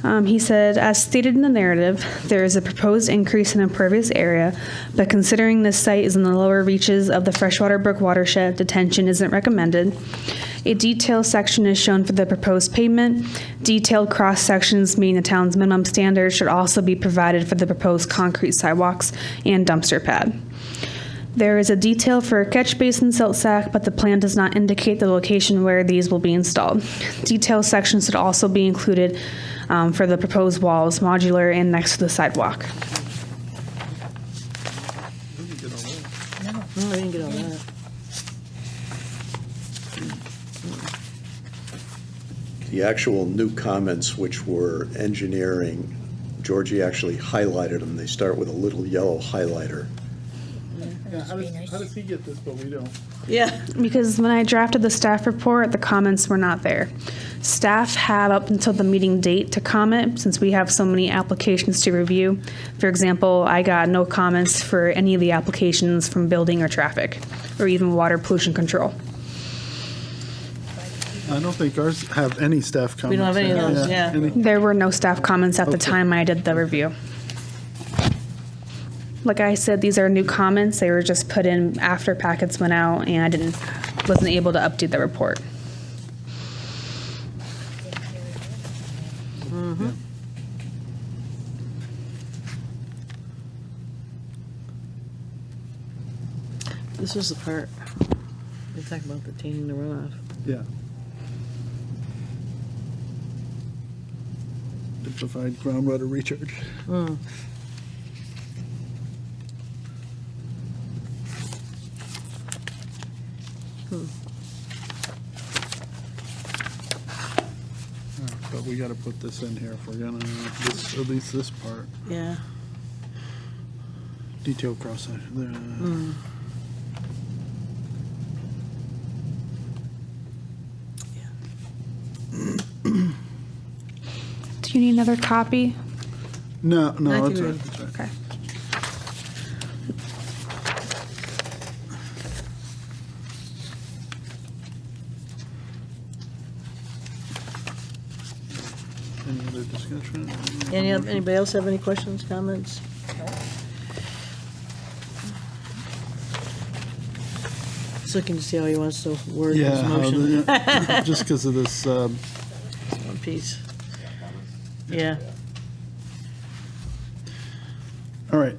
He said, as stated in the narrative, there is a proposed increase in impervious area, but considering this site is in the lower reaches of the freshwater brook watershed, detention isn't recommended. A detailed section is shown for the proposed pavement. Detailed cross sections meeting the town's minimum standards should also be provided for the proposed concrete sidewalks and dumpster pad. There is a detail for a catch basin silt sack, but the plan does not indicate the location where these will be installed. Detail sections should also be included for the proposed walls, modular and next to the sidewalk. No, I didn't get all that. The actual new comments, which were engineering, Georgie actually highlighted them. They start with a little yellow highlighter. How does he get this, but we don't? Yeah. Because when I drafted the staff report, the comments were not there. Staff have up until the meeting date to comment, since we have so many applications to review. For example, I got no comments for any of the applications from building or traffic, or even water pollution control. I don't think ours have any staff comments. We don't have any of those, yeah. Any- There were no staff comments at the Okay. time I did the review. Like I said, these are new comments. They were just put in after packets went out, and I wasn't able to update the report. This was the part, we talked about retaining the runoff. Yeah. To provide groundwater recharge. But we gotta put this in here if we're gonna, at least this part, Yeah. detail cross section. Do you need another copy? No, I no, think that's we- right, that's right. Okay. Any other discussion? Anybody else have any questions, comments? Just looking to see how he wants to word his Yeah, motion. just because of this, One piece. Yeah. all right.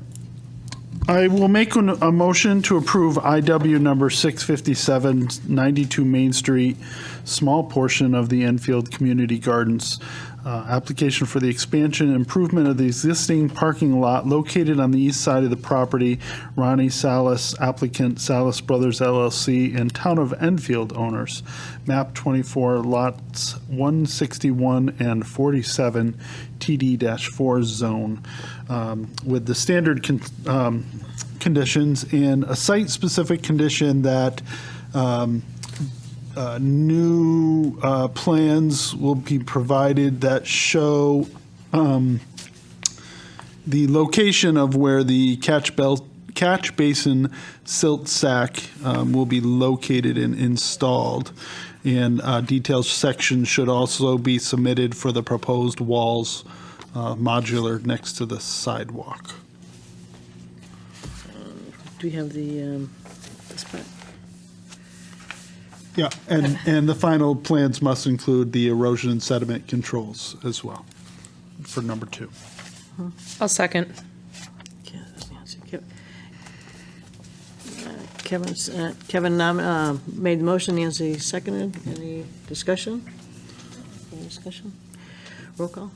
I will make a motion to approve IW number 657, 92 Main Street, small portion of the Enfield Community Gardens. Application for the expansion and improvement of the existing parking lot located on the east side of the property. Ronnie Salas, applicant Salas Brothers LLC, and Town of Enfield owners. Map 24, lots 161 and 47, TD-4 zone, with the standard conditions and a site-specific condition that new plans will be provided that show the location of where the catch basin silt sack will be located and installed. And details section should also be submitted for the proposed walls modular next to the sidewalk. Do we have the, this part? Yeah, and the final plans must include the erosion and sediment controls as well for number 2. I'll second. Okay, that's Nancy. Kevin made the motion, Nancy seconded. Any discussion? Any discussion? Roll call?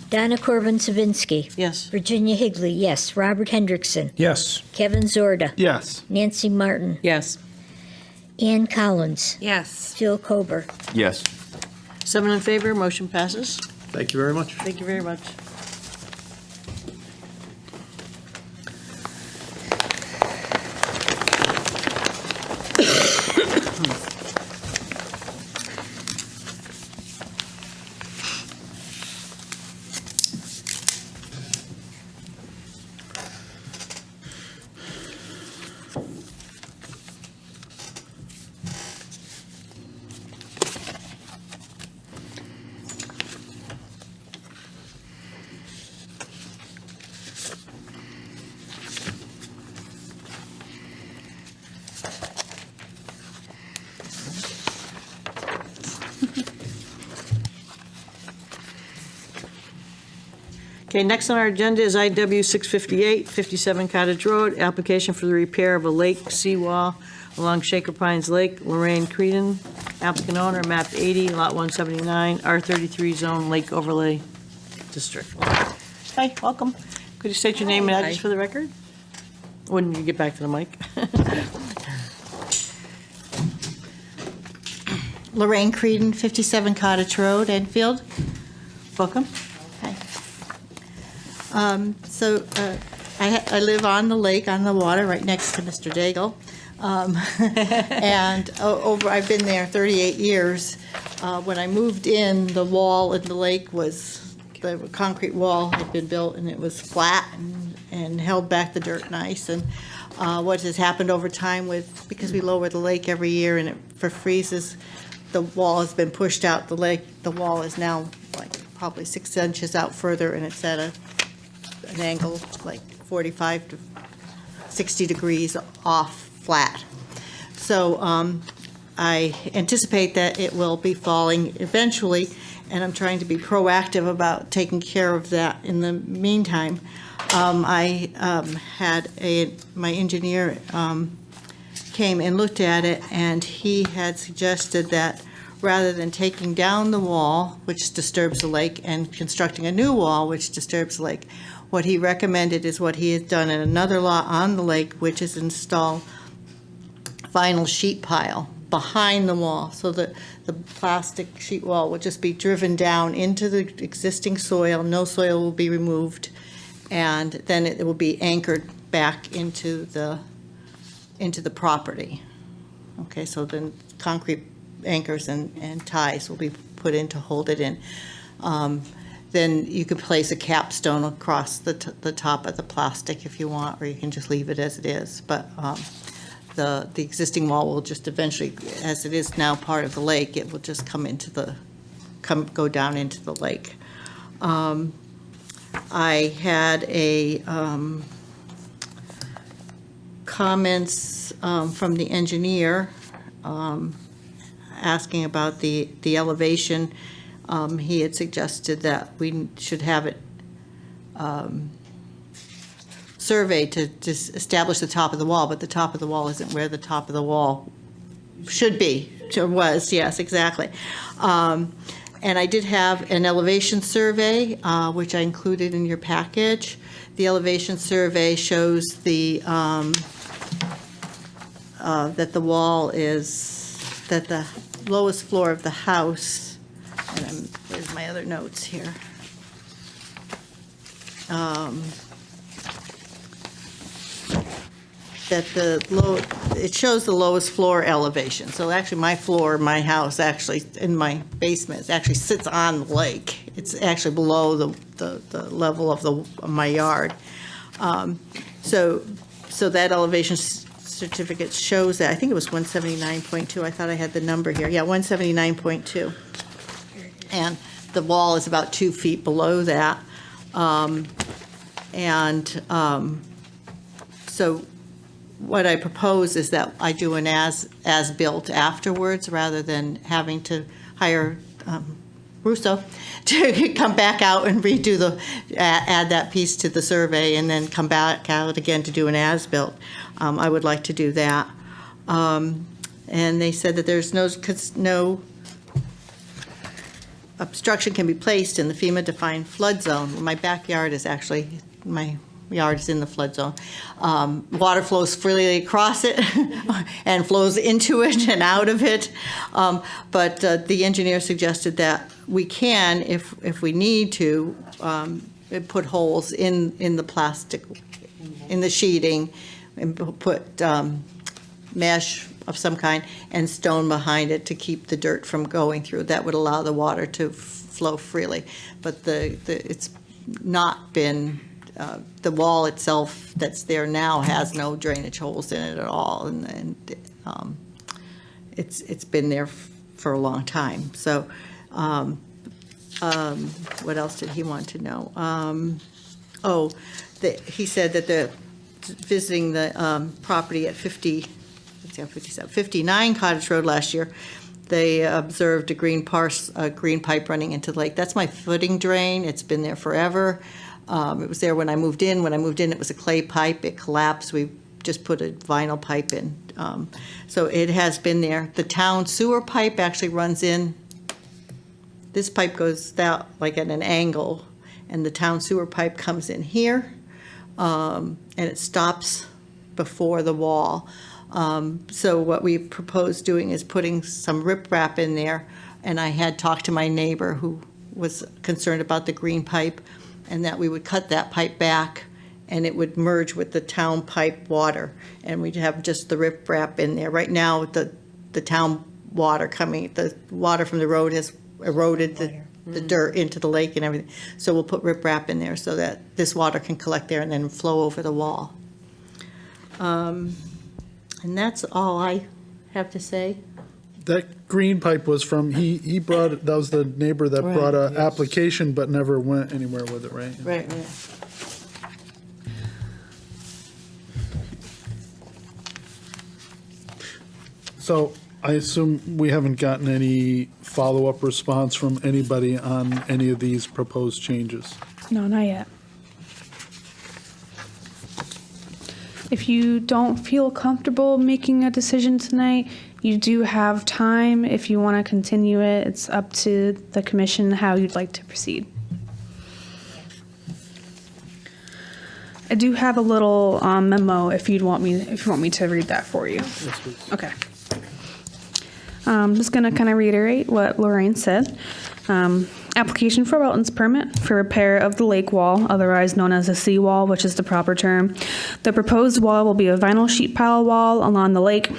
Donna Corbin Savinsky. Yes. Virginia Higley, yes. Robert Hendrickson. Yes. Kevin Zorda. Yes. Nancy Martin. Yes. Ann Collins. Yes. Phil Kober. Yes. 7 in favor, motion passes. Thank you very much. Thank you very much. Okay, next on our agenda is IW 658, 57 Cottage Road, application for the repair of a lake seawall along Shaker Pines Lake. Lorraine Creedon, applicant owner, map 80, lot 179, R33 zone, Lake Overlay District. Hi, welcome. Could you state your name and address for the record? When you get back to the mic. Lorraine Creedon, 57 Cottage Road, Enfield. Welcome. Hi. I live on the lake, on the water, right next to Mr. Daigle. And I've been there 38 years. When I moved in, the wall in the lake was, the concrete wall had been built, and it was flat and held back the dirt nice. And what has happened over time because we lower the lake every year and it freezes, the wall has been pushed out. The wall is now like probably 6 inches out further, and it's at an angle like 45 to 60 degrees off flat. So I anticipate that it will be falling eventually, and I'm trying to be proactive about taking care of that in the meantime. I had my engineer came and looked at it, and he had suggested that rather than taking down the wall, which disturbs the lake, and constructing a new wall, which disturbs the lake, what he recommended is what he has done in another lot on the lake, which is install vinyl sheet pile behind the wall, so that the plastic sheet wall will just be driven down into the existing soil. No soil will be removed, and then it will be anchored back into the property. Okay, so then concrete anchors and ties will be put in to hold it in. Then you could place a capstone across the top of the plastic if you want, or you can just leave it as it is. But the existing wall will just eventually, as it is now part of the lake, it will just go down into the lake. I had comments from the engineer asking about the elevation. He had suggested that we should have it surveyed to establish the top of the wall, but the top of the wall isn't where the top of the wall should be, or was, yes, exactly. And I did have an elevation survey, which I included in your package. The elevation survey shows that the wall is, that the lowest floor of the house, and where's my other notes here? That it shows the lowest floor elevation. So actually my floor, my house actually, in my basement, it actually sits on the lake. It's actually below the level of my yard. So that elevation certificate shows that. I think it was 179.2. I thought I had the number here. Yeah, 179.2. And the wall is about 2 feet below that. So what I propose is that I do an as-built afterwards, rather than having to hire Russo to come back out and add that piece to the survey and then come back out again to do an as-built. I would like to do that. And they said that there's no obstruction can be placed in the FEMA-defined flood zone. My backyard is actually, my yard is in the flood zone. Water flows freely across it and flows into it and out of it. But the engineer suggested that we can, if we need to, put holes in the plastic, in the sheeting, and put mesh of some kind and stone behind it to keep the dirt from going through. That would allow the water to flow freely. But it's not been, the wall itself that's there now has no drainage holes in it at all, and it's been there for a long time. So what else did he want to know? He said that visiting the property at 59 Cottage Road last year, they observed a green pipe running into the lake. That's my footing drain. It's been there forever. It was there when I moved in. When I moved in, it was a clay pipe. It collapsed. We just put a vinyl pipe in. So it has been there. The town sewer pipe actually runs in. This pipe goes out like at an angle, and the town sewer pipe comes in here, and it stops before the wall. So what we propose doing is putting some riprap in there, and I had talked to my neighbor who was concerned about the green pipe, and that we would cut that pipe back, and it would merge with the town pipe water, and we'd have just the riprap in there. Right now, the town water the water from the road has eroded the dirt into the lake and everything. So we'll put riprap in there so that this water can collect there and then flow over the wall. And that's all I have to say. That green pipe was from, he brought, that was the neighbor that brought an application but never went anywhere with it, right? Right. So I assume we haven't gotten any follow-up response from anybody on any of these proposed changes? No, not yet. If you don't feel comfortable making a decision tonight, you do have time. If you want to continue it, it's up to the commission how you'd like to proceed. I do have a little memo if you want me to read that for you. Yes, please. Okay. I'm just going to kind of reiterate what Lorraine said. Application for wetlands permit for repair of the lake wall, otherwise known as a seawall, which is the proper term. The proposed wall will be a vinyl sheet pile wall along the lake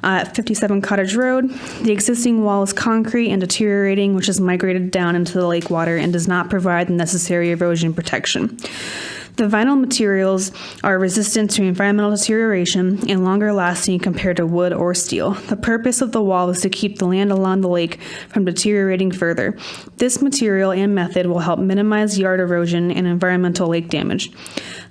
at 57 Cottage Road. The existing wall is concrete and deteriorating, which has migrated down into the lake water and does not provide the necessary erosion protection. The vinyl materials are resistant to environmental deterioration and longer lasting compared to wood or steel. The purpose of the wall is to keep the land along the lake from deteriorating further. This material and method will help minimize yard erosion and environmental lake damage.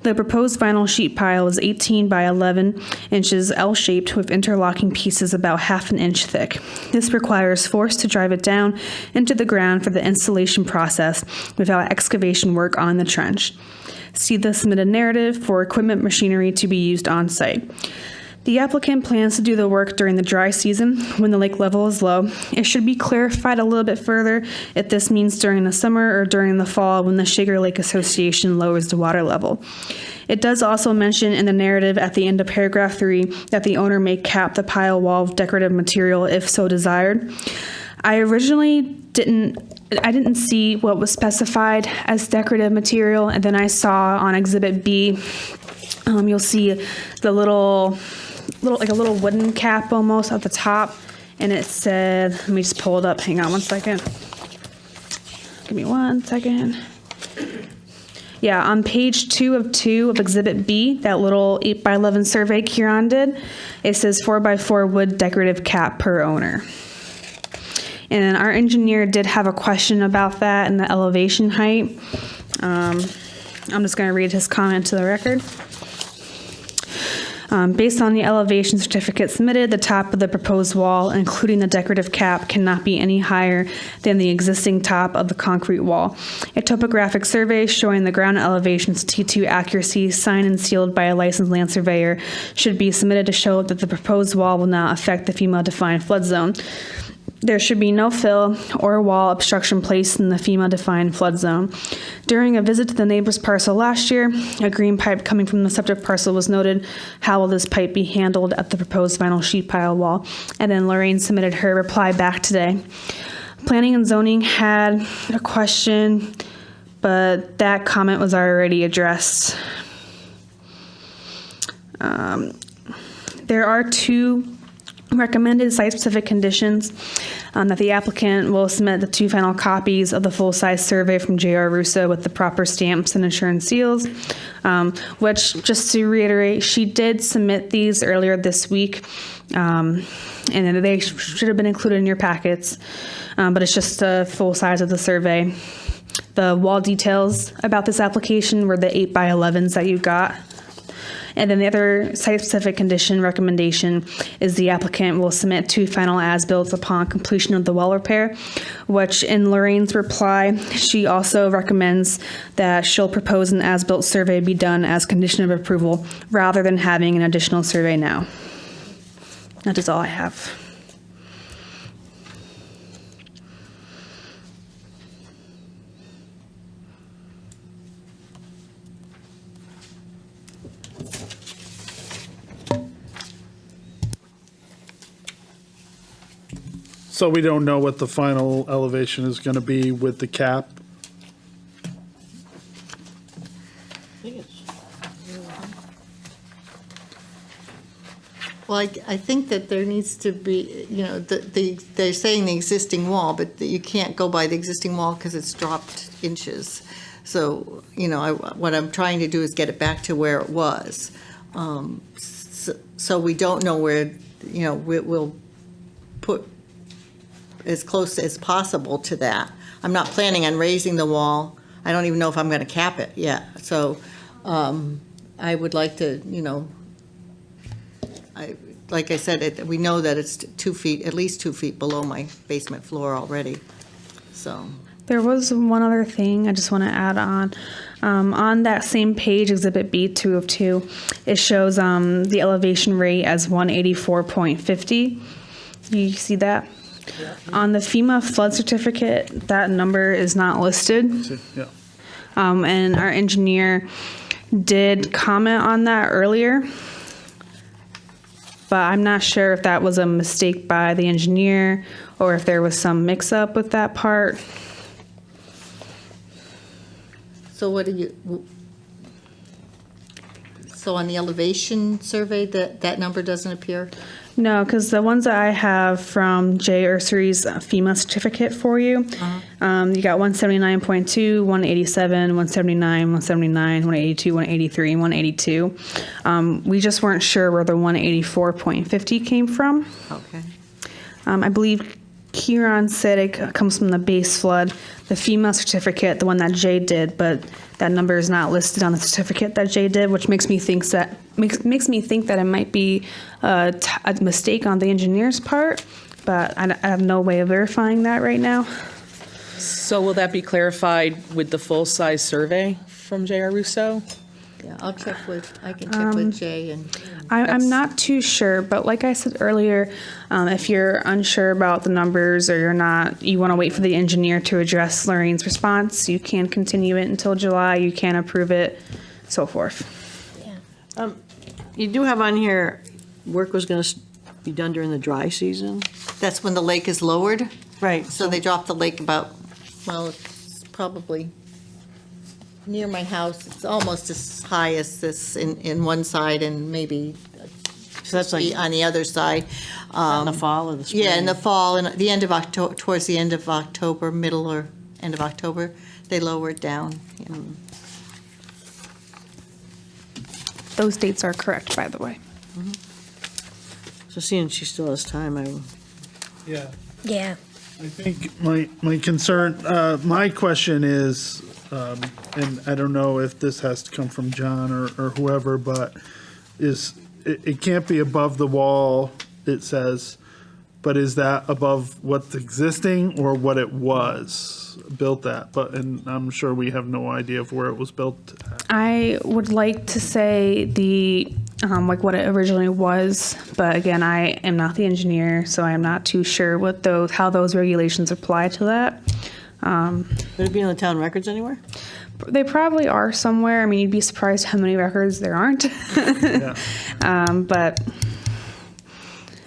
The proposed vinyl sheet pile is 18 by 11 inches L-shaped with interlocking pieces about ½ an inch thick. This requires force to drive it down into the ground for the installation process without excavation work on the trench. See the submitted narrative for equipment machinery to be used on site. The applicant plans to do the work during the dry season when the lake level is low. It should be clarified a little bit further if this means during the summer or during the fall when the Sugar Lake Association lowers the water level. It does also mention in the narrative at the end of paragraph 3 that the owner may cap the pile wall with decorative material if so desired. I originally didn't see what was specified as decorative material, and then I saw on Exhibit B, you'll see the little like a little wooden cap almost at the top, and it said, let me just pull it up, hang on one second. Give me 1 second. Yeah, on page 2 of 2 of Exhibit B, that little 8 by 11 survey Kieran did, it says 4 by 4 wood decorative cap per owner. And our engineer did have a question about that and the elevation height. I'm just going to read his comment to the record. Based on the elevation certificate submitted, the top of the proposed wall, including the decorative cap, cannot be any higher than the existing top of the concrete wall. A topographic survey showing the ground elevation's T2 accuracy, signed and sealed by a licensed land surveyor, should be submitted to show that the proposed wall will not affect the FEMA-defined flood zone. There should be no fill or wall obstruction placed in the FEMA-defined flood zone. During a visit to the neighbor's parcel last year, a green pipe coming from the subject parcel was noted. How will this pipe be handled at the proposed vinyl sheet pile wall? And then Lorraine submitted her reply back today. Planning and zoning had a question, but that comment was already addressed. There are 2 recommended site-specific conditions that the applicant will submit the 2 final copies of the full-size survey from J.R. Russo with the proper stamps and insurance seals, which, just to reiterate, she did submit these earlier this week, and they should have been included in your packets, but it's just the full size of the survey. The wall details about this application were the 8 by 11s that you got. And then the other site-specific condition recommendation is the applicant will submit 2 final as-built upon completion of the well repair, which in Lorraine's reply, she also recommends that she'll propose an as-built survey be done as condition of approval rather than having an additional survey now. That is all I have. So we don't know what the final elevation is going to be with the cap? Well, I think that there needs to be, they're saying the existing wall, but you can't go by the existing wall because it's dropped inches. So, what I'm trying to do is get it back to where it was. So we don't know where, we'll put as close as possible to that. I'm not planning on raising the wall. I don't even know if I'm going to cap it yet. So I would like to, like I said, we know that it's 2 feet, at least 2 feet below my basement floor already, so. There was one other thing I just want to add on. On that same page, Exhibit B2 of 2, it shows the elevation rate as 184.50. You see that? Yeah. On the FEMA flood certificate, that number is not listed. Yeah. And our engineer did comment on that earlier, but I'm not sure if that was a mistake by the engineer or if there was some mix-up with that part. So so on the elevation survey, that number doesn't appear? No, because the ones that I have from Jay Ursery's FEMA certificate for you, you got 179.2, 187, 179, 179, 182, 183, and 182. We just weren't sure where the 184.50 came from. Okay. I believe Kieran said it comes from the base flood, the FEMA certificate, the one that Jay did, but that number is not listed on the certificate that Jay did, which makes me think that it might be a mistake on the engineer's part, but I have no way of verifying that right now. So will that be clarified with the full-size survey from J.R. Russo? Yeah, I can check with Jay and. I'm not too sure, but like I said earlier, if you're unsure about the numbers or you want to wait for the engineer to address Lorraine's response, you can continue it until July, you can approve it, so forth. You do have on here, work was going to be done during the dry season? That's when the lake is lowered? Right. So they dropped the lake it's probably near my house. It's almost as high as this in one side and maybe So that's like on the other side. in the fall or the spring? Yeah, in the fall, and the end of October, towards the end of October, middle or end of October, they lower it down. Yeah. Those dates are correct, by the way. So seeing she still has time, Yeah. Yeah. I think my concern, my question is, and I don't know if this has to come from John or whoever, but it can't be above the wall, it says, but is that above what's existing or what it was built at? And I'm sure we have no idea of where it was built at. I would like to say like what it originally was, but again, I am not the engineer, so I am not too sure how those regulations apply to that. Would it be in the town records anywhere? They probably are somewhere. I mean, you'd be surprised how many records there aren't. Yeah. But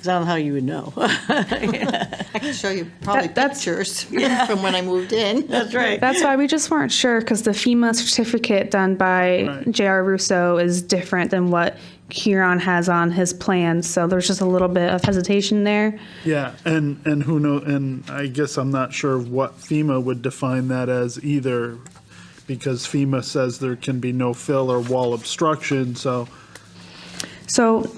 I don't know how you would know. I can show you probably That's- pictures from when I moved in. That's right. that's why we just weren't sure, because the FEMA certificate done by Right. J.R. Russo is different than what Kieran has on his plans. So there's just a little bit of hesitation there. Yeah, and who knows, and I guess I'm not sure what FEMA would define that as either, because FEMA says there can be no fill or wall obstruction, so. So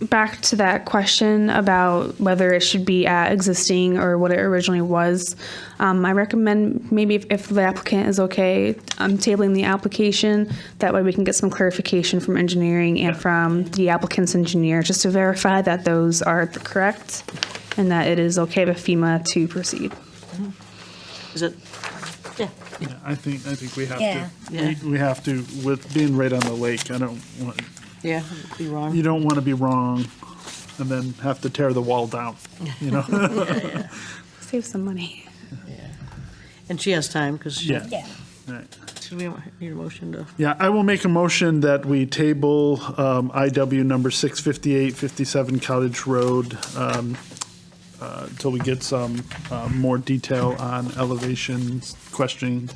back to that question about whether it should be at existing or what it originally was, I recommend maybe if the applicant is okay, tabling the application. That way we can get some clarification from engineering and from the applicant's engineer just to verify that those are correct and that it is okay with FEMA to proceed. Is it, Yeah, I think we have Yeah. to. Yeah. We have to, with being right on the lake, I don't want, yeah, be wrong. you don't want to be wrong and then have to tear the wall down, you know? Save some money. And she has time, because Yeah. Yeah. Right. should we need a motion to? Yeah, I will make a motion that we table IW number 65857 Cottage Road until we get some more detail on elevations questioning.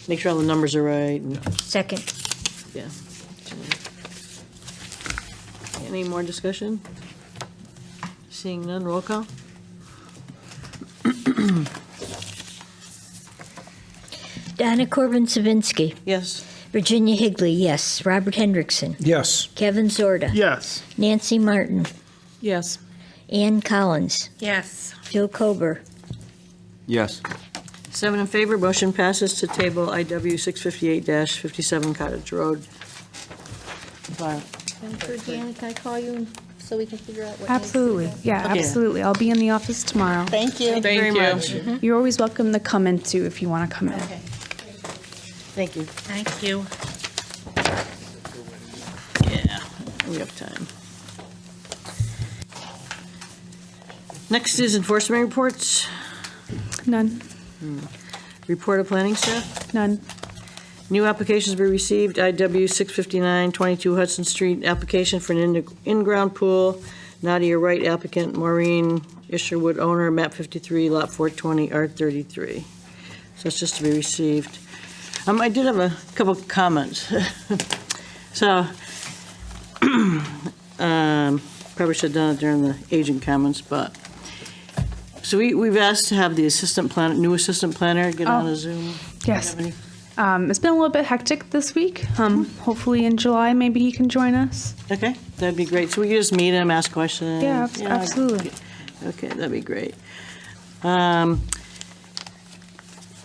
Make sure all the numbers are right, and, Second. yeah. Any more discussion? Seeing none, roll call? Donna Corbin Savinsky. Yes. Virginia Higley, yes. Robert Hendrickson. Yes. Kevin Zorda. Yes. Nancy Martin. Yes. Ann Collins. Yes. Joe Kober. Yes. 7 in favor, motion passes to table IW 658-57 Cottage Road. File. Deanna, can I call you so we can figure out what? Absolutely. Yeah, Okay. absolutely. I'll be in the office tomorrow. Thank you. Thank you very much. You're always welcome to come in too if you want to come in. Thank you. Thank you. Yeah, we have time. Next is enforcement reports. None. Report of planning staff. None. New applications were received, IW 659, 22 Hudson Street, application for an in-ground pool. Nadia Wright applicant, Maureen Isherwood owner, map 53, lot 420, R33. So it's just to be received. I did have a couple of comments. So, probably should have done it during the agent comments, but, so we've asked to have the new assistant planner get on Oh. a Zoom. Yes. Have any- It's been a little bit hectic this week. Hopefully in July, maybe he can join us. Okay, that'd be great. So we can just meet him, ask questions. Yeah, you know, absolutely. Okay, that'd be great.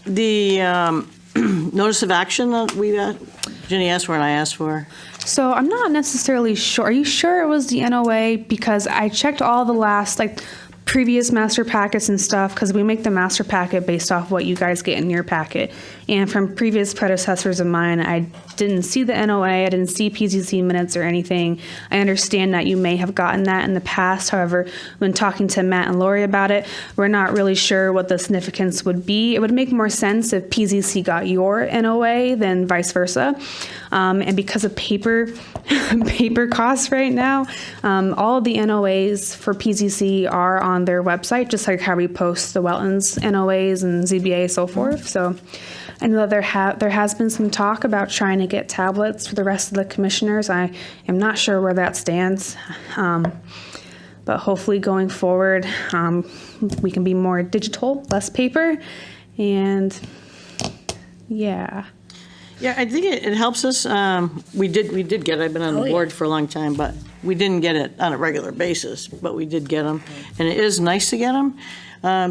The notice of action that Jenny asked for and I asked for. So I'm not necessarily sure. Are you sure it was the NOA? Because I checked all the last, previous master packets and stuff, because we make the master packet based off what you guys get in your packet. And from previous predecessors of mine, I didn't see the NOA, I didn't see PZC minutes or anything. I understand that you may have gotten that in the past. However, when talking to Matt and Lori about it, we're not really sure what the significance would be. It would make more sense if PZC got your NOA than vice versa. And because of paper costs right now, all of the NOAs for PZC are on their website, just like how we post the wetlands NOAs and ZBA and so forth. So I know there has been some talk about trying to get tablets for the rest of the commissioners. I am not sure where that stands. But hopefully going forward, we can be more digital, less paper, and yeah. Yeah, I think it helps us. We did get it. I've been on the board for a long time, but we didn't get it on a regular basis, but we did get them. And it is nice to get them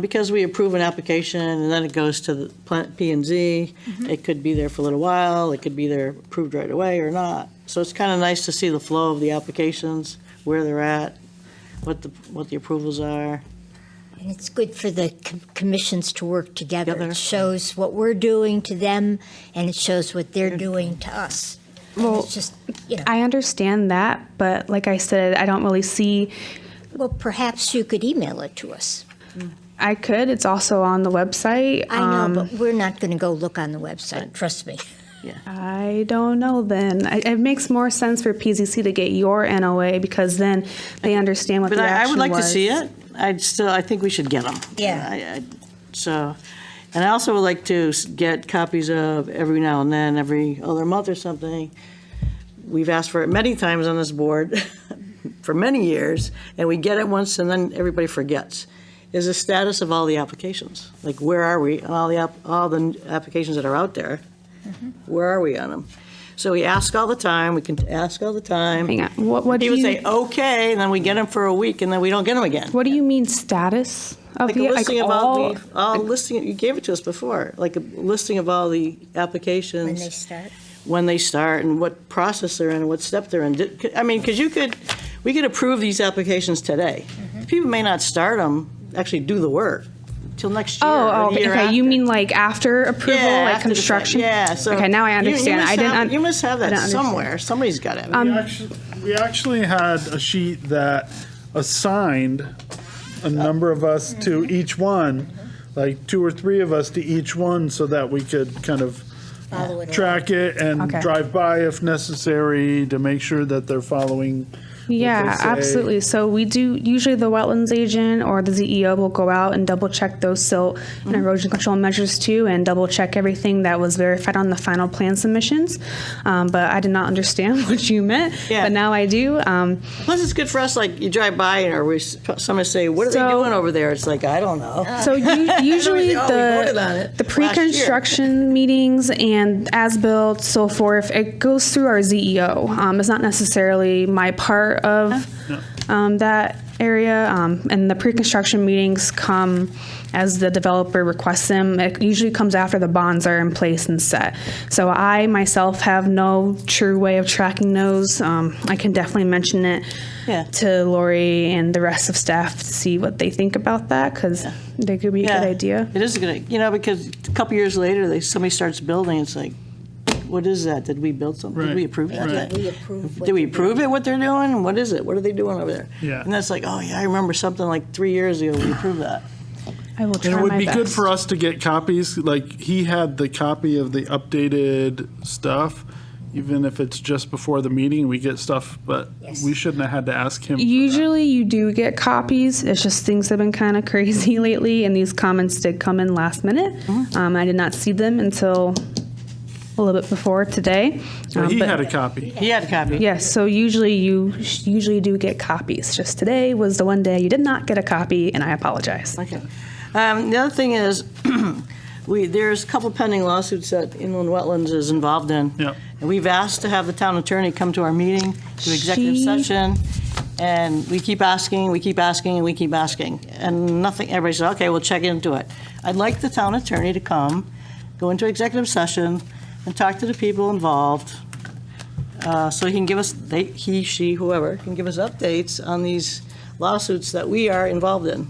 because we approve an application and then it goes to the P&Z. It could be there for a little while. It could be there approved right away or not. So it's kind of nice to see the flow of the applications, where they're at, what the approvals are. And it's good for the commissions to work together. Together. It shows what we're doing to them, and it shows what they're doing to us. And Well, it's just, I understand that, but like I said, I don't really see. well, perhaps you could email it to us. I could. It's also on the website. I know, but we're not going to go look on the website, trust me. I don't know then. It makes more sense for PZC to get your NOA because then they understand what But the action was. I would like to see it. I think we should get them. Yeah. So, and I also would like to get copies of every now and then, every other month or something. We've asked for it many times on this board for many years, and we get it once and then everybody forgets. Is the status of all the applications? Like, where are we on all the applications that are out there? Where are we on them? So we ask all the time, we can ask all the time. Hang on. What He do would you say, okay, and then we get him for a week, and then we don't get him again. What do you mean status of Like a the listing of all all? the, listing, you gave it to us before, like a listing of all the applications. When they start? When they start and what process they're in and what step they're in. I mean, because we could approve these applications today. People may not start them, actually do the work, till next year. Oh, or the year okay. You after. mean like after approval, Yeah, like after the fact. construction? Yeah, so. Okay, now I you understand. must I didn't. have- You must have I that don't understand. somewhere. Somebody's got it. We actually had a sheet that assigned a number of us to each one, like 2 or 3 of us to each one, so that we could kind of Follow it track it and Okay. drive by if necessary to make sure that they're following. Yeah, they say. absolutely. So we do, usually the wetlands agent or the ZEO will go out and double check those silt and erosion control measures too, and double check everything that was verified on the final plan submissions. But I did not understand what you meant, Yeah. but now I do. Plus, it's good for us, like, you drive by or somebody say, what are they So- doing over there? It's like, I don't know. So usually Oh, we voted on it the last year. pre-construction meetings and as-built, so forth, it goes through our ZEO. It's not necessarily my part of that area, and the pre-construction meetings come as the developer requests them. It usually comes after the bonds are in place and set. So I myself have no true way of tracking those. I can definitely mention it Yeah. to Lori and the rest of staff to see what they think about that, because they could be a good idea. It is a good, because a couple years later, somebody starts building, it's like, what is that? Did we build something? Did we approve that? Did we approve what Did we they're approve it, what they're doing? What is it? What are they doing over there? Yeah. And that's like, oh, yeah, I remember something like 3 years ago, we approved that. I will try And it would my be good best. for us to get copies, like, he had the copy of the updated stuff, even if it's just before the meeting, we get stuff, but Yes. we shouldn't have had to ask him. for that. Usually you do get copies. It's just things have been kind of crazy lately, and these comments did come in last minute. I did not see them until a little bit before today. So he but- had a copy. He had a copy. Yes, so usually you usually do get copies. Just today was the one day you did not get a copy, and I apologize. Okay. The other thing is, there's a couple pending lawsuits that Inland Wetlands is involved in. Yep. And we've asked to have the town attorney come to our meeting, do executive She- session, and we keep asking, and we keep asking, and nothing, everybody says, okay, we'll check into it. I'd like the town attorney to come, go into executive session, and talk to the people involved, so he can give us, he, she, whoever, can give us updates on these lawsuits that we are involved in.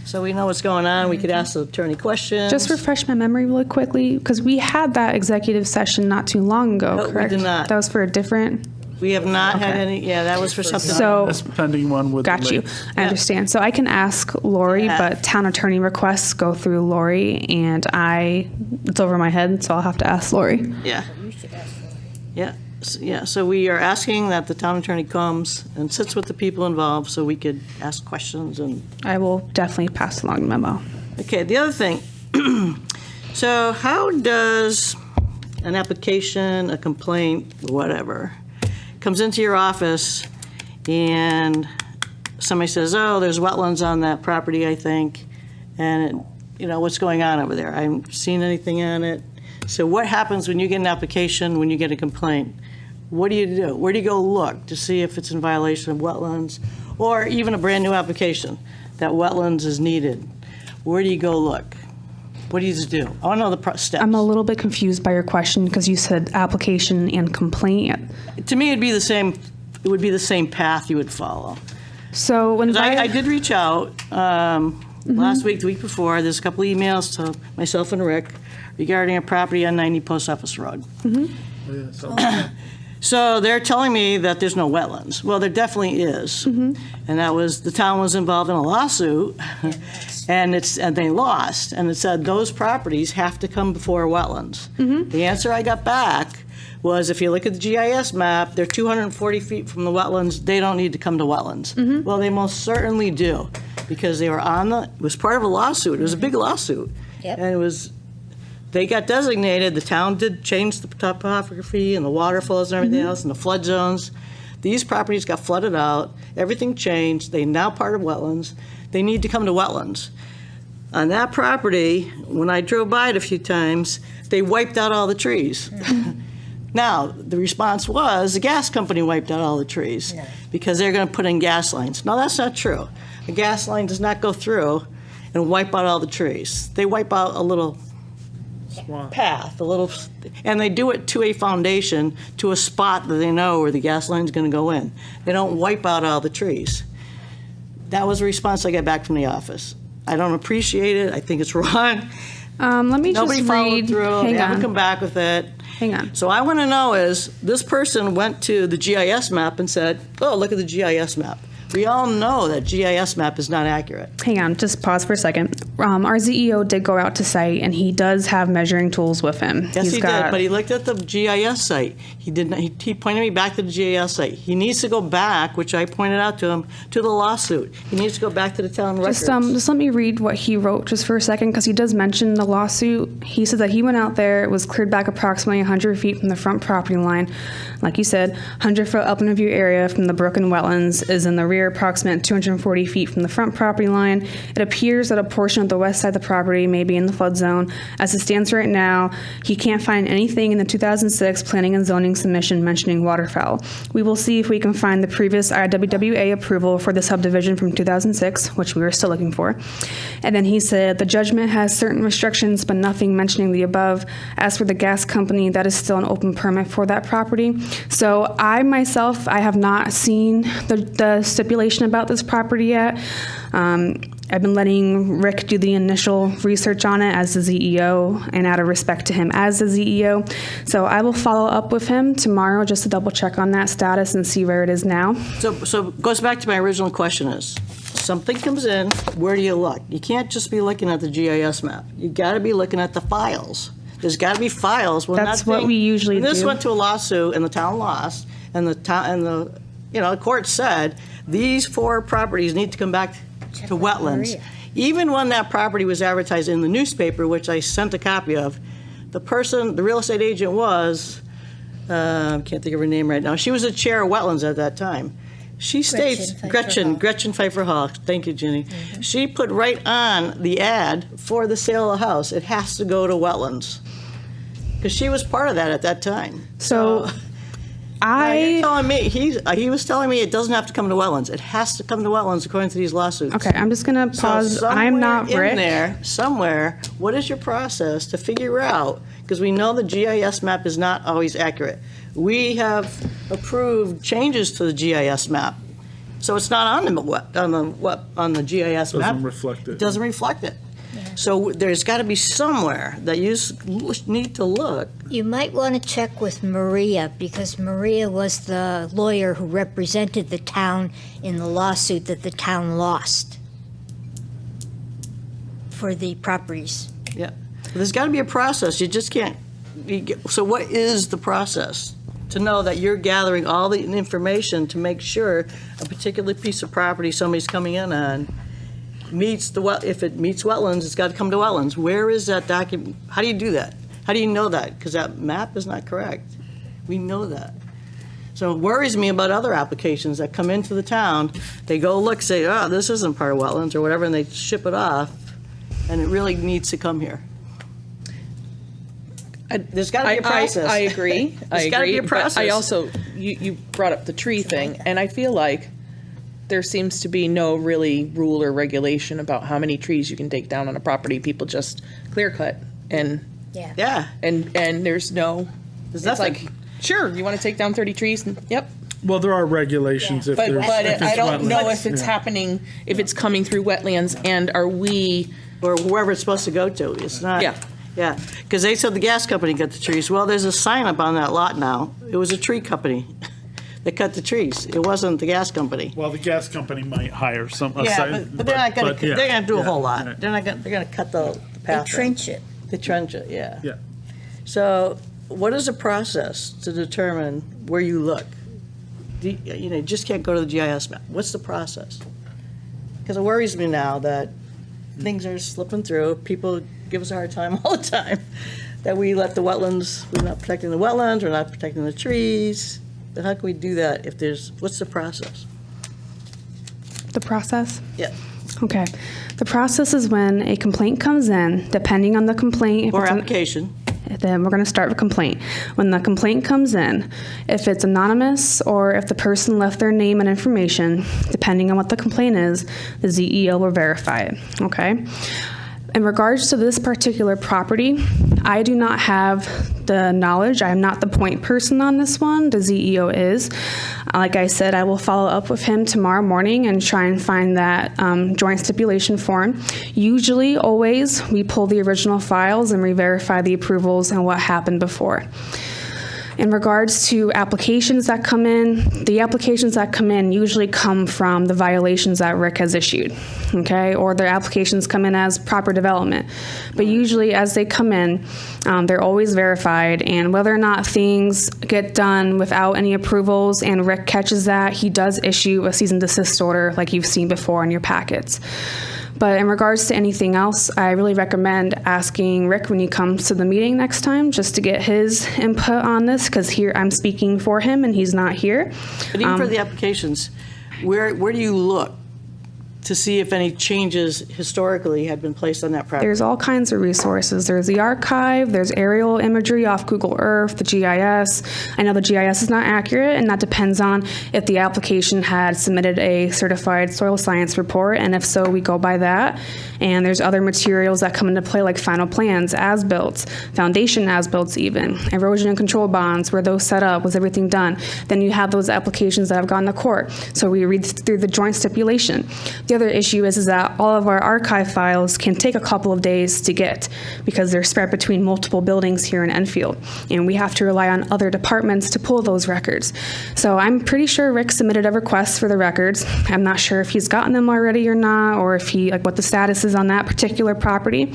So we know what's going on, we could ask the attorney questions. Just refresh my memory really quickly, because we had that executive session not too long ago, No, we correct? did not. That was for a different, We have not had Okay. any, yeah, that was for something. so, This pending one with the got you. lakes. I understand. So I can ask Lori, Yeah. but town attorney requests go through Lori, and it's over my head, so I'll have to ask Lori. Yeah. Yeah, so we are asking that the town attorney comes and sits with the people involved so we could ask questions and, I will definitely pass along the memo. okay, the other thing. So how does an application, a complaint, whatever, comes into your office and somebody says, oh, there's wetlands on that property, I think, and, what's going on over there? I haven't seen anything on it. So what happens when you get an application, when you get a complaint? What do you do? Where do you go look to see if it's in violation of wetlands? Or even a brand-new application, that wetlands is needed. Where do you go look? What do you do? I want to know the steps. I'm a little bit confused by your question, because you said application and complaint. To me, it would be the same path you would follow. So when 'Cause I did reach out last week, the week before, there's a couple emails to myself and Rick regarding a property on 90 Post Office Road. So they're telling me that there's no wetlands. Well, there definitely is. And the town was involved in a lawsuit, and they lost. And it said those properties have to come before wetlands. The answer I got back was, if you look at the GIS map, they're 240 feet from the wetlands. They don't need to come to wetlands. Well, they most certainly do, because they were it was part of a lawsuit. It was a big lawsuit. Yep. And they got designated, the town did change the topography and the water flows and everything else and the flood zones. These properties got flooded out, everything changed, they're now part of wetlands. They need to come to wetlands. On that property, when I drove by it a few times, they wiped out all the trees. Now, the response was the gas company wiped out all the trees because they're going to put in gas lines. No, that's not true. A gas line does not go through and wipe out all the trees. They wipe out a little path, and they do it to a foundation, to a spot that they know where the gas line's going to go in. They don't wipe out all the trees. That was the response I got back from the office. I don't appreciate it. I think it's wrong. Let me Nobody just followed read. through. They Hang haven't on. come back with it. Hang on. So I want to know is, this person went to the GIS map and said, oh, look at the GIS map. We all know that GIS map is not accurate. Hang on, just pause for a second. Our CEO did go out to site, and he does have measuring tools with him. Yes, He's he got- did, but he looked at the GIS site. He did not. He pointed me back to the GIS site. He needs to go back, which I pointed out to him, to the lawsuit. He needs to go back to the town records. Just let me read what he wrote just for a second, because he does mention the lawsuit. He says that he went out there, it was cleared back approximately 100 feet from the front property line. Like you said, 100-foot upland view area from the brook and wetlands is in the rear, approximate 240 feet from the front property line. It appears that a portion of the west side of the property may be in the flood zone. As it stands right now, he can't find anything in the 2006 Planning and Zoning submission mentioning waterfowl. We will see if we can find the previous IWWA approval for the subdivision from 2006, which we were still looking for. And then he said, the judgment has certain restrictions, but nothing mentioning the above. As for the gas company, that is still an open permit for that property. So I myself, I have not seen the stipulation about this property yet. I've been letting Rick do the initial research on it as the CEO, and out of respect to him as the CEO. So I will follow up with him tomorrow just to double check on that status and see where it is now. So it goes back to my original question is, something comes in, where do you look? You can't just be looking at the GIS map. You got to be looking at the files. There's got to be files. When That's what we usually when this do. went to a lawsuit and the town lost, and the court said these 4 properties need to come back to wetlands. Even when that property was advertised in the newspaper, which I sent a copy of, the real estate agent was, I can't think of her name right now. She was the chair of wetlands at that time. She states, Gretchen Pfeiffer Hall, thank you, Ginny. She put right on the ad for the sale of the house, it has to go to wetlands. Because she was part of that at that time. So Now, you're telling me, he was telling me it doesn't have to come to wetlands. It has to come to wetlands according to these lawsuits. Okay, I'm just going to pause. I'm not somewhere Rick. in there, somewhere, what is your process to figure out, because we know the GIS map is not always accurate. We have approved changes to the GIS map, so it's not on the GIS map. Doesn't reflect it. It doesn't reflect it. So there's got to be somewhere that you need to look. You might want to check with Maria, because Maria was the lawyer who represented the town in the lawsuit that the town lost for the properties. Yeah, there's got to be a process. You just can't. So what is the process to know that you're gathering all the information to make sure a particular piece of property somebody's coming in on meets if it meets wetlands, it's got to come to wetlands. Where is that document? How do you do that? How do you know that? Because that map is not correct. We know that. So it worries me about other applications that come into the town. They go look, say, oh, this isn't part of wetlands or whatever, and they ship it off, and it really needs to come here. There's got to be a process. I agree. There's got to be a process. But I also, you brought up the tree thing, and I feel like there seems to be no really rule or regulation about how many trees you can take down on a property. People just clear cut, and Yeah. and there's no. There's It's nothing. like, sure, you want to take down 30 trees? Yep. Well, there are regulations if But there's. if I it's don't know wetlands. if it's Yeah. happening, if it's coming through wetlands, and are we? Or wherever it's supposed to go to. It's not. Yeah. Yeah, because they said the gas company cut the trees. Well, there's a sign up on that lot now. It was a tree company that cut the trees. It wasn't the gas company. Well, the gas company might hire some. Yeah, but they're not going to. yeah, They're going to do a yeah, whole lot. yeah. They're not going. They're going to cut the path. Trench it. They trench it. Yeah. Yeah. So, what is the process to determine where you look? You just can't go to the GIS map. What's the process? Because it worries me now that things are slipping through. People give us a hard time all the time that we let the wetlands. We're not protecting the wetlands. We're not protecting the trees. But how can we do that if there's? What's the process? The process? Yeah. Okay. The process is when a complaint comes in, depending on the complaint. if Or it's an- application. Then we're going to start with complaint. When the complaint comes in, if it's anonymous or if the person left their name and information, depending on what the complaint is, the ZEO will verify it, okay? In regards to this particular property, I do not have the knowledge. I am not the point person on this one. The ZEO is. Like I said, I will follow up with him tomorrow morning and try and find that joint stipulation form. Usually, always, we pull the original files and re-verify the approvals and what happened before. In regards to applications that come in, the applications that come in usually come from the violations that Rick has issued, okay? Or their applications come in as proper development. But usually as they come in, they're always verified, and whether or not things get done without any approvals and Rick catches that, he does issue a cease and desist order like you've seen before in your packets. But in regards to anything else, I really recommend asking Rick when he comes to the meeting next time, just to get his input on this, because here I'm speaking for him and he's not here. But even for the applications, where do you look to see if any changes historically had been placed on that property? There's all kinds of resources. There's the archive, there's aerial imagery off Google Earth, the GIS. I know the GIS is not accurate, and that depends on if the application had submitted a certified soil science report, and if so, we go by that. And there's other materials that come into play, like final plans, as-built, foundation as-built even, erosion and control bonds, were those set up, was everything done? Then you have those applications that have gone to court. So we read through the joint stipulation. The other issue is that all of our archive files can take a couple of days to get because they're spread between multiple buildings here in Enfield, and we have to rely on other departments to pull those records. So I'm pretty sure Rick submitted a request for the records. I'm not sure if he's gotten them already or not, or if he, like, what the status is on that particular property.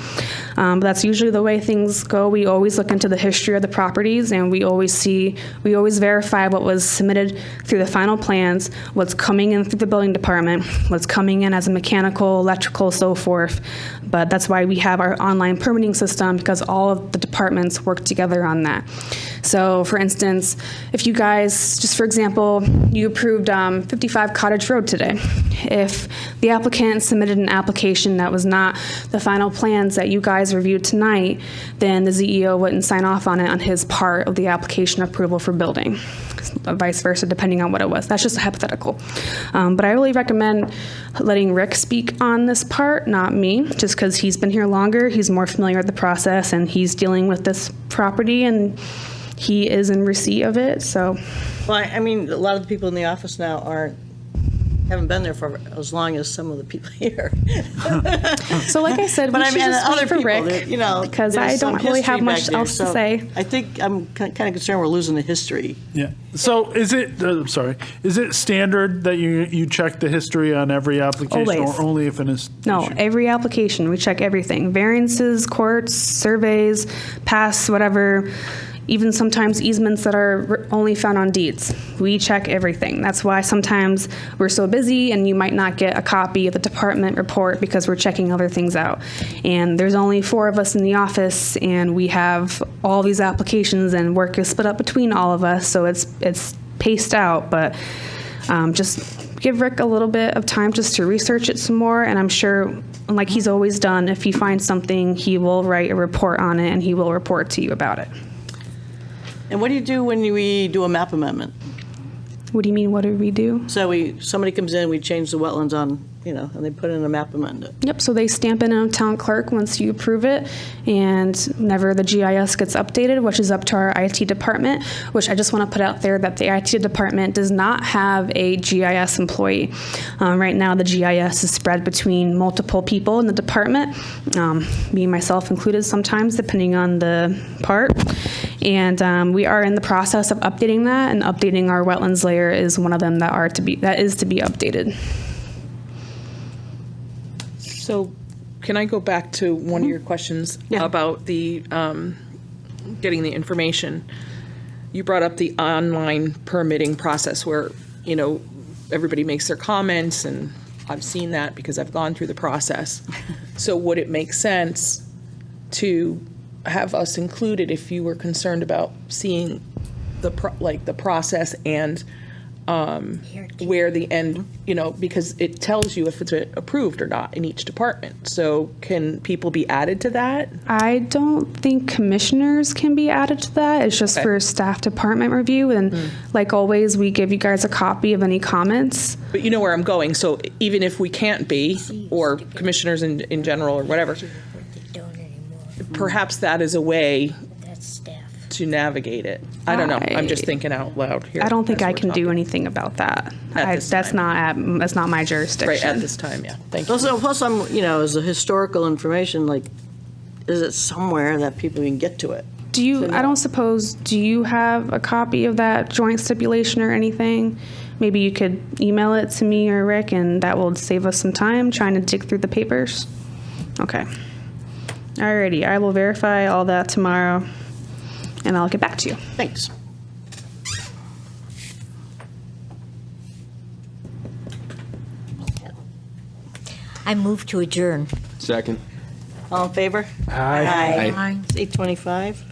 But that's usually the way things go. We always look into the history of the properties, and we always verify what was submitted through the final plans, what's coming in through the building department, what's coming in as a mechanical, electrical, so forth. But that's why we have our online permitting system, because all of the departments work together on that. So for instance, if you guys, just for example, you approved 55 Cottage Road today. If the applicant submitted an application that was not the final plans that you guys reviewed tonight, then the ZEO wouldn't sign off on it on his part of the application approval for building. Vice versa, depending on what it was. That's just a hypothetical. But I really recommend letting Rick speak on this part, not me, just because he's been here longer, he's more familiar with the process, and he's dealing with this property, and he is in receipt of it, so. Well, I mean, a lot of the people in the office now haven't been there for as long as some of the people here. So like I said, we should just wait for Rick, because I there's some don't really have history much back there, else to so say. I think I'm kind of concerned we're losing the history. Yeah. So is it, is it standard that you check the history on every application? Always. Or only if it is? No, every application, we check everything. Variances, courts, surveys, pass, whatever, even sometimes easements that are only found on deeds. We check everything. That's why sometimes we're so busy and you might not get a copy of the department report because we're checking other things out. And there's only 4 of us in the office, and we have all these applications, and work is split up between all of us, so it's paced out. But just give Rick a little bit of time just to research it some more, and I'm sure, like he's always done, if he finds something, he will write a report on it and he will report to you about it. And what do you do when we do a map amendment? What do you mean, what do we do? So somebody comes in, we change the wetlands on, and they put in a map amendment. Yep, so they stamp in a town clerk once you approve it, and whenever the GIS gets updated, which is up to our IT department, which I just want to put out there that the IT department does not have a GIS employee. Right now, the GIS is spread between multiple people in the department, me, myself included sometimes, depending on the part. And we are in the process of updating that, and updating our wetlands layer is one of them that is to be updated. So can I go back to one of your questions about the getting the information? You brought up the online permitting process where, everybody makes their comments, and I've seen that because I've gone through the process. So would it make sense to have us included if you were concerned about seeing the process and where the end, because it tells you if it's approved or not in each department. So can people be added to that? I don't think commissioners can be added to that. It's just Okay. for staff department review. And like always, we give you guys a copy of any comments. But you know where I'm going. So even if we can't be, or commissioners in general or whatever, perhaps that is a way That's staff. to navigate it. I don't know. I'm just thinking out loud here. I don't think as I we're can do talking. anything about that. At this That's time. that's not my jurisdiction. Right, at this time, yeah. Thank you. Also, plus I'm, as a historical information, like, is it somewhere that people can get to it? Do you? I don't suppose. Do you have a copy of that joint stipulation or anything? Maybe you could email it to me or Rick, and that will save us some time trying to dig through the papers. Okay. Alrighty, I will verify all that tomorrow, and I'll get back to you. Thanks. I move to adjourn. Second. All in favor? Aye. It's 8:25.